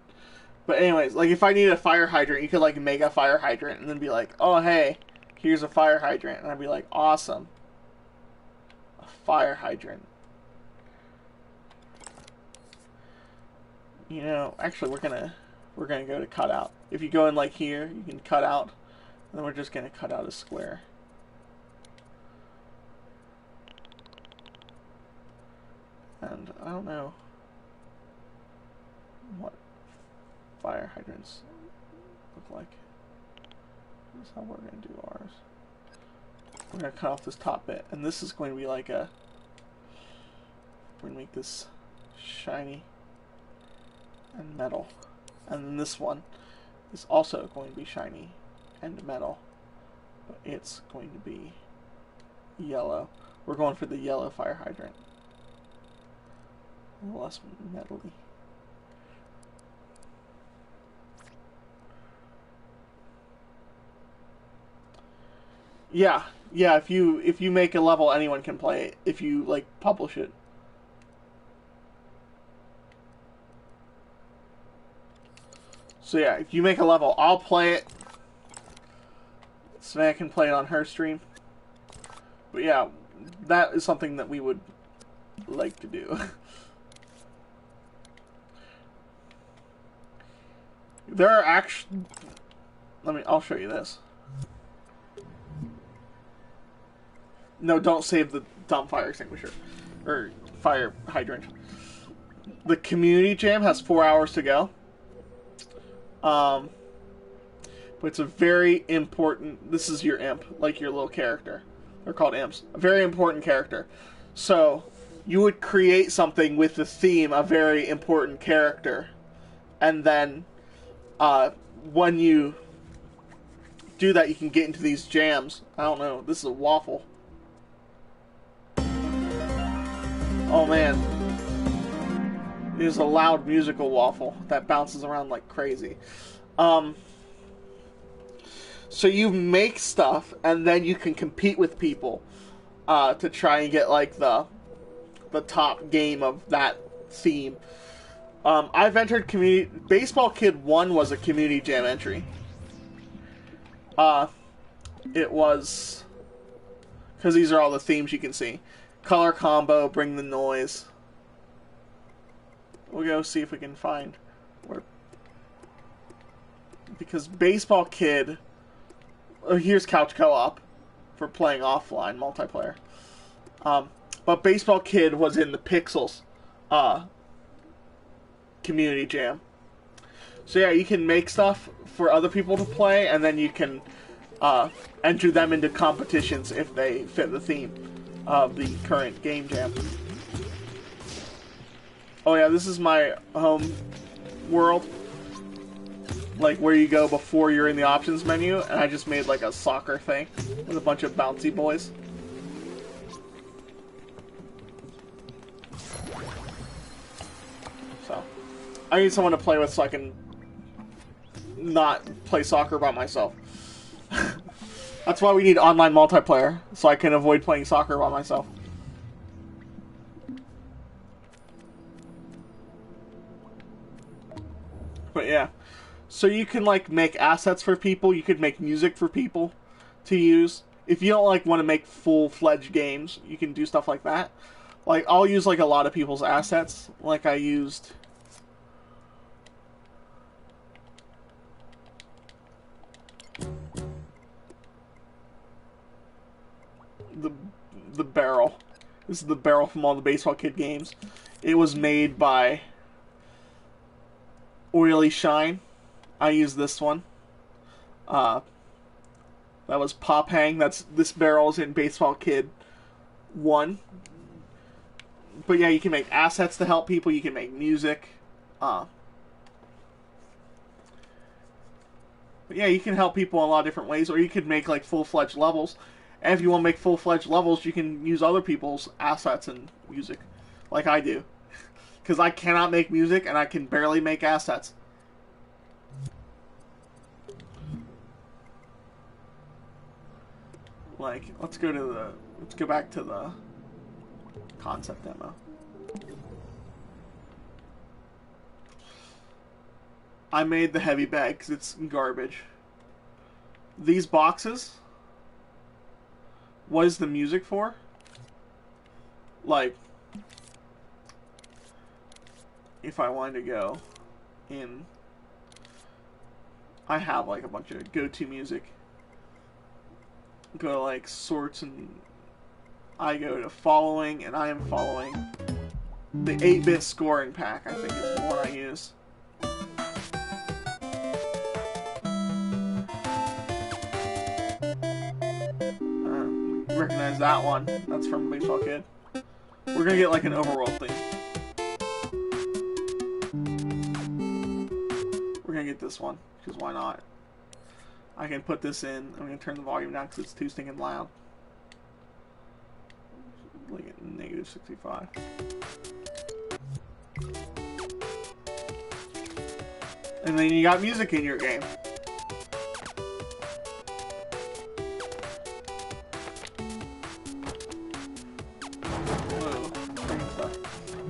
But anyways, like if I need a fire hydrant, you could like make a fire hydrant and then be like, oh hey, here's a fire hydrant. And I'd be like, awesome. A fire hydrant. You know, actually we're gonna go to cutout. If you go in like here, you can cut out. And then we're just gonna cut out a square. And I don't know what fire hydrants look like. That's how we're going to do ours. We're going to cut off this top bit, and this is going to be like a... We're going to make this shiny and metal. And then this one is also going to be shiny and metal, but it's going to be yellow. We're going for the yellow fire hydrant. A little less metally. Yeah, if you make a level, anyone can play it if you like publish it. So yeah, if you make a level, I'll play it. Savannah can play it on her stream. But yeah, that is something that we would like to do. There are actually... I'll show you this. No, don't save the dumb fire extinguisher. Or fire hydrant. The community jam has 4 hours to go. But it's a very important... This is your imp, like your little character. They're called imps. A very important character. So, you would create something with the theme, a very important character. And then, when you do that, you can get into these jams. I don't know. This is a waffle. Oh man, it is a loud musical waffle that bounces around like crazy. So you make stuff, and then you can compete with people to try and get like the top game of that theme. I've entered community. Baseball Kid 1 was a community jam entry. It was because these are all the themes you can see. Color combo, bring the noise. We'll go see if we can find where... Because Baseball Kid... Oh, here's Couch Co-op for playing offline multiplayer. But Baseball Kid was in the Pixels community jam. So yeah, you can make stuff for other people to play, and then you can enter them into competitions if they fit the theme of the current game jam. Oh yeah, this is my home world. Like where you go before you're in the options menu, and I just made like a soccer thing with a bunch of bouncy boys. I need someone to play with so I can not play soccer by myself. That's why we need online multiplayer, so I can avoid playing soccer by myself. But yeah. So you can, like, make assets for people, you could make music for people to use. If you don't, like, want to make full-fledged games, you can do stuff like that. Like, I'll use, like, a lot of people's assets. Like, I used... the barrel. This is the barrel from all the Baseball Kid games. It was made by Oily Shine. I used this one. That was Pop Hang. This barrel's in Baseball Kid 1. But yeah, you can make assets to help people. You can make music. But yeah, you can help people in a lot of different ways. Or you could make like full-fledged levels. And if you want to make full-fledged levels, you can use other people's assets and music. Like I do. Because I cannot make music and I can barely make assets. Like, let's go back to the concept demo. I made the heavy bag because it's garbage. These boxes, what is the music for? Like, if I wanted to go in, I have like a bunch of go-to music. Go to like sorts, and I go to following, and I am following the 8-bit scoring pack, I think is the one I use. Recognize that one. That's from Baseball Kid. We're gonna get like an overworld thing. We're gonna get this one, because why not? I can put this in. I'm gonna turn the volume down because it's too stinking loud. Like at -65. And then you got music in your game.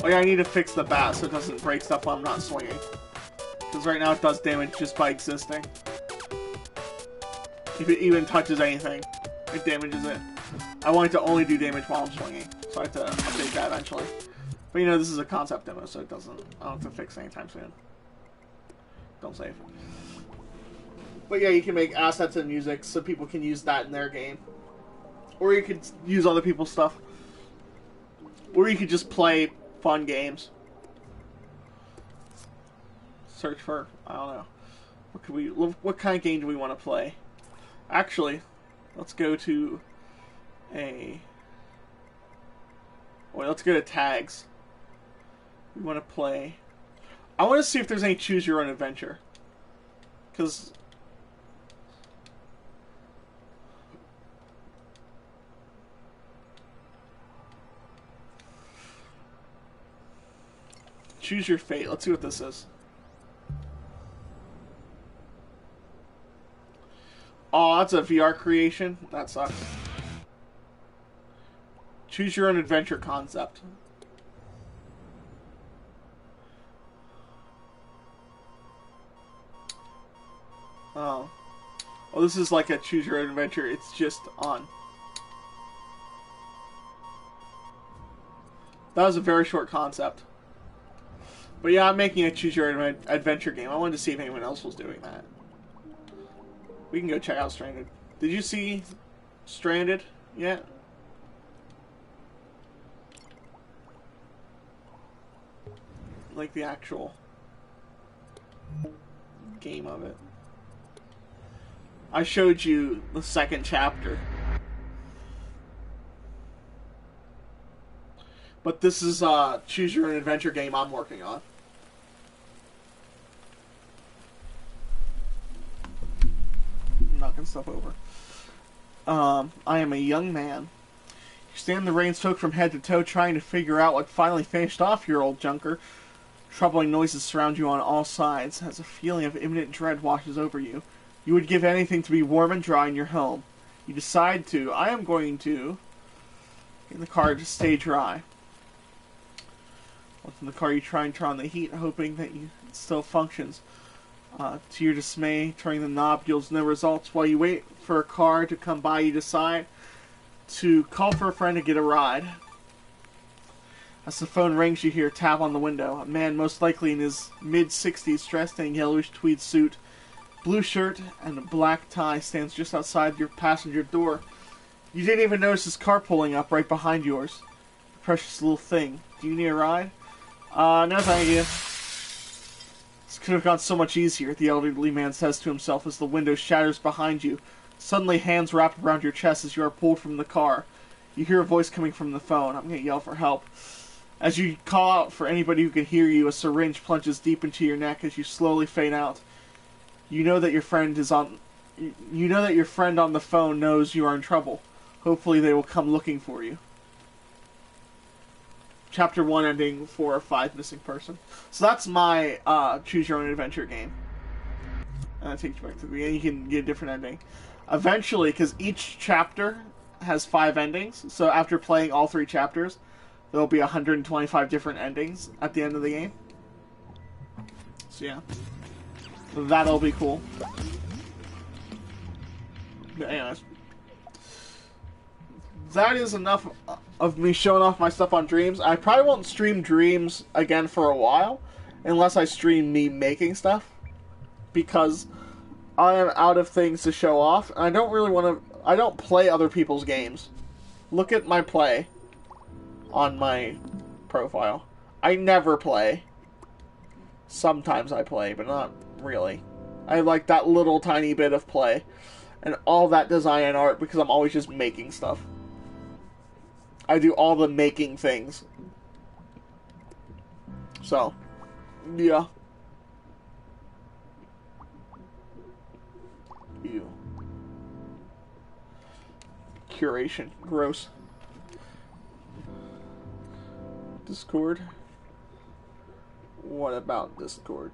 Oh yeah, I need to fix the bat so it doesn't break stuff while I'm not swinging. Because right now it does damage just by existing. If it even touches anything, it damages it. I want it to only do damage while I'm swinging, so I have to update that eventually. But you know, this is a concept demo, so I don't have to fix anytime soon. Don't save. But yeah, you can make assets and music so people can use that in their game. Or you could use other people's stuff. Or you could just play fun games. Search for, I don't know. What kind of game do we want to play? Actually, let's go to let's go to tags. We want to play. I want to see if there's any choose your own adventure. Because choose your fate. Let's see what this is. Oh, that's a VR creation? That sucks. Choose your own adventure concept. Oh. Oh, this is like a choose your own adventure. It's just on. That was a very short concept. But yeah, I'm making a choose your own adventure game. I wanted to see if anyone else was doing that. We can go check out Stranded. Did you see Stranded yet? Like the actual game of it. I showed you the second chapter. But this is a choose your own adventure game I'm working on. Knocking stuff over. I am a young man. You stand in the rain soaked from head to toe trying to figure out what finally finished off your old junker. Troubling noises surround you on all sides as a feeling of imminent dread washes over you. You would give anything to be warm and dry in your home. You decide to. I am going to get in the car to stay dry. Once in the car, you try and turn on the heat, hoping that it still functions. To your dismay, turning the knob yields no results. While you wait for a car to come by, you decide to call for a friend to get a ride. As the phone rings, you hear a tap on the window. A man, most likely in his mid-60s, dressed in a yellowish tweed suit, blue shirt, and a black tie, stands just outside your passenger door. You didn't even notice his car pulling up right behind yours. Precious little thing. Do you need a ride? No thank you. This could have gone so much easier, the elderly man says to himself as the window shatters behind you. Suddenly, hands wrapped around your chest as you are pulled from the car. You hear a voice coming from the phone. I'm going to yell for help. As you call out for anybody who can hear you, a syringe plunges deep into your neck as you slowly fade out. You know that your friend on the phone knows you are in trouble. Hopefully they will come looking for you. Chapter 1 ending 4 or 5 missing person. So that's my choose your own adventure game. And that takes you back to the beginning. You can get a different ending. Eventually, because each chapter has 5 endings, so after playing all 3 chapters, there will be 125 different endings at the end of the game. So yeah. That'll be cool. But anyways. That is enough of me showing off my stuff on Dreams. I probably won't stream Dreams again for a while, unless I stream me making stuff, because I am out of things to show off, and I don't really want to. I don't play other people's games. Look at my play on my profile. I never play. Sometimes I play, but not really. I like that little tiny bit of play, and all that design and art, because I'm always just making stuff. I do all the making things. So, yeah. Ew. Curation. Gross. Discord? What about Discord?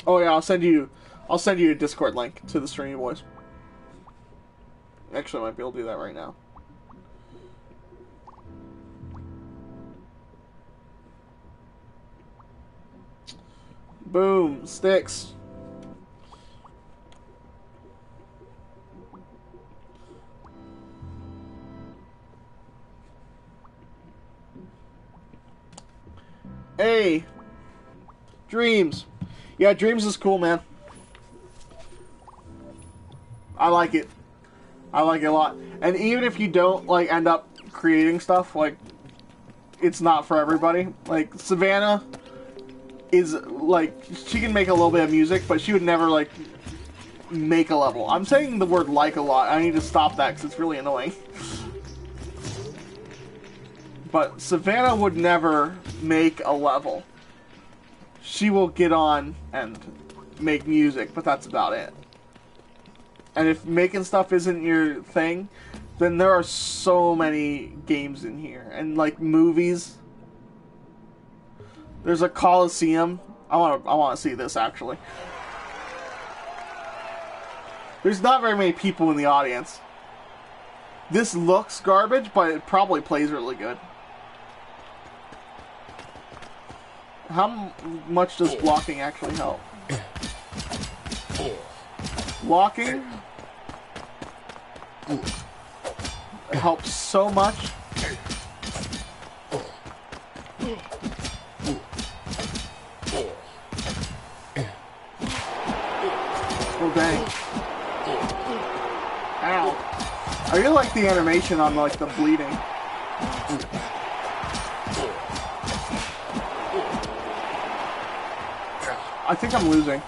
Oh yeah, I'll send you a Discord link to the Streamy Boys. Actually, I might be able to do that right now. Boom. Sticks. Hey. Dreams. Yeah, Dreams is cool, man. I like it. I like it a lot. And even if you don't, like, end up creating stuff, like, it's not for everybody. Like, Savannah is, like, she can make a little bit of music, but she would never, like, make a level. I'm saying the word like a lot. I need to stop that because it's really annoying. But Savannah would never make a level. She will get on and make music, but that's about it. And if making stuff isn't your thing, then there are so many games in here. And, like, movies. There's a Coliseum. I want to see this, actually. There's not very many people in the audience. This looks garbage, but it probably plays really good. How much does blocking actually help? Blocking helps so much. Oh dang. Ow. I really like the animation on, like, the bleeding. I think I'm losing.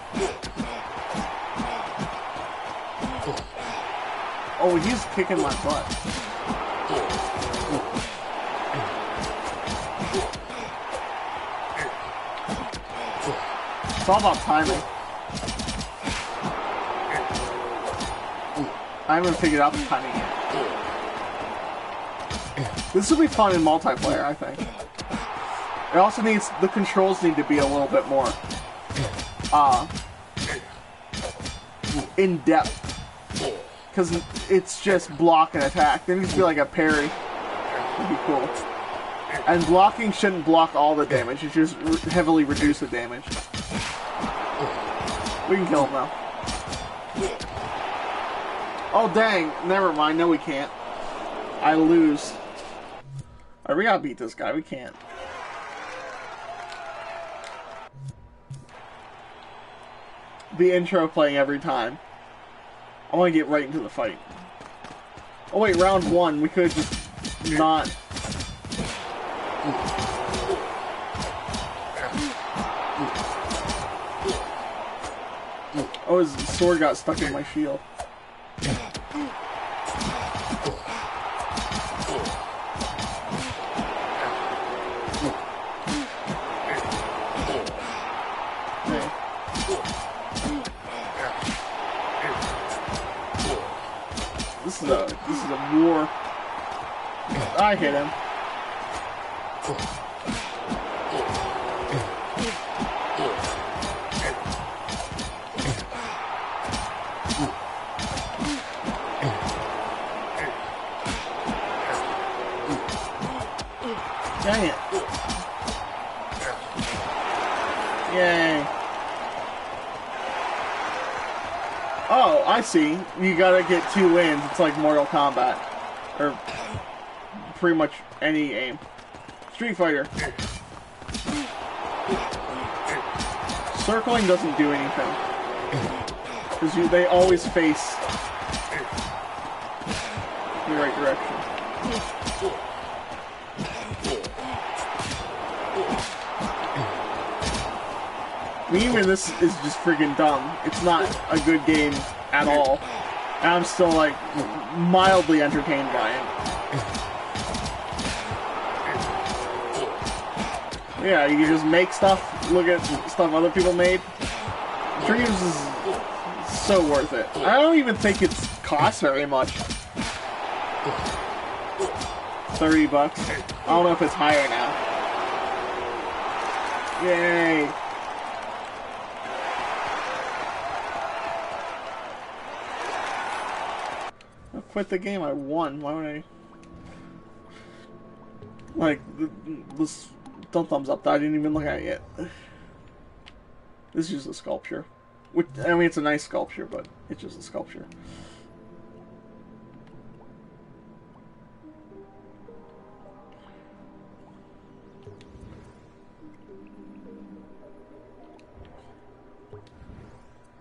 Oh, he's kicking my butt. It's all about timing. I haven't figured out the timing yet. This will be fun in multiplayer, I think. It also needs, the controls need to be a little bit more, in depth. Because it's just block and attack. There needs to be like a parry. That'd be cool. And blocking shouldn't block all the damage, it just heavily reduce the damage. We can kill him now. Oh dang, never mind, no we can't. I lose. Alright, we gotta beat this guy, we can't. The intro playing every time. I want to get right into the fight. Oh wait, round one, we could just not... Oh, his sword got stuck in my shield. This is a war. I hit him. Dang it. Yay. Oh, I see. You gotta get 2 wins. It's like Mortal Kombat. Or pretty much any game. Street Fighter. Circling doesn't do anything. Because they always face the right direction. I mean, even this is just freaking dumb. It's not a good game at all. And I'm still, like, mildly entertained by it. Yeah, you can just make stuff, look at stuff other people made. Dreams is so worth it. I don't even think it costs very much. $30. I don't know if it's higher now. Yay. I quit the game, I won. Why would I... Like, this... Don't thumbs up, I didn't even look at it yet. This is just a sculpture. Which, I mean, it's a nice sculpture, but it's just a sculpture.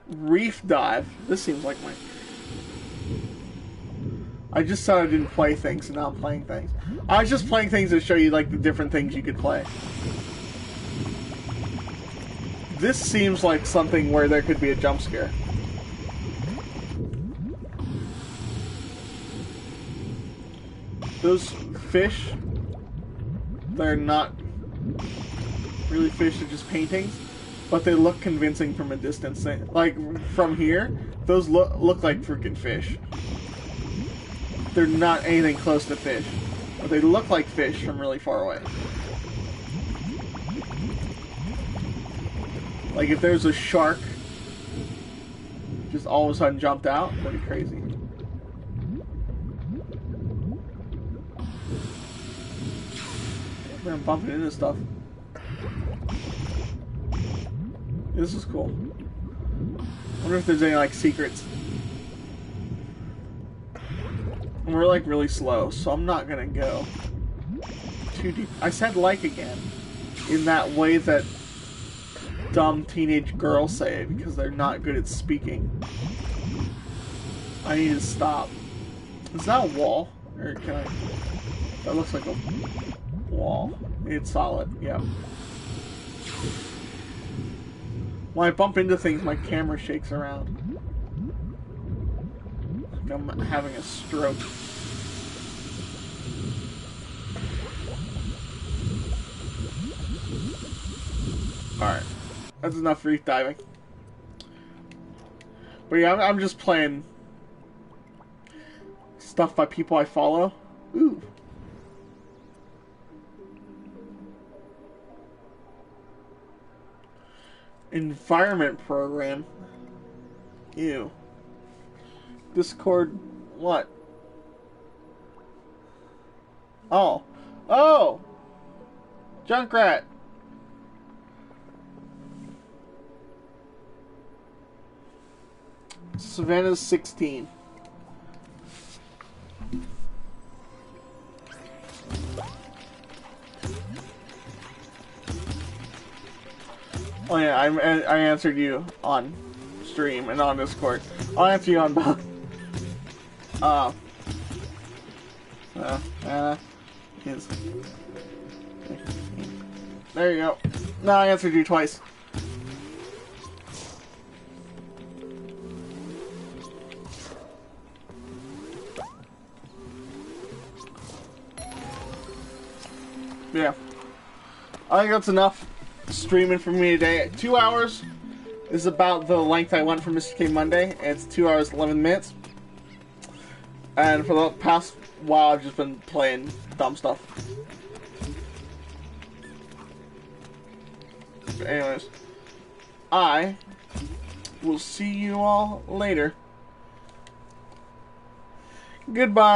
Reef dive. This seems like my... I just said I didn't play things, and now I'm playing things. I was just playing things to show you, like, the different things you could play. This seems like something where there could be a jump scare. Those fish, they're not really fish, they're just paintings, but they look convincing from a distance. Like, from here, those look like freaking fish. They're not anything close to fish, but they look like fish from really far away. Like if there's a shark just all of a sudden jumped out, that'd be crazy. I'm bumping into stuff. This is cool. I wonder if there's any like secrets. We're like really slow, so I'm not gonna go too deep. I said like again in that way that dumb teenage girls say it because they're not good at speaking. I need to stop. Is that a wall? Or can I... That looks like a wall. It's solid, yeah. When I bump into things, my camera shakes around. I'm having a stroke. Alright. That's enough reef diving. But yeah, I'm just playing stuff by people I follow. Ooh. Environment program. Ew. Discord. What? Oh. Oh! Junkrat! Savannah's 16. Oh yeah, I answered you on stream and on Discord. I'll answer you on both. Is there you go. No, I answered you twice. Yeah. I think that's enough streaming for me today. 2 hours is about the length I went for Mr.K Monday. It's 2 hours 11 minutes. And for the past while, I've just been playing dumb stuff. But anyways, I will see you all later. Goodbye.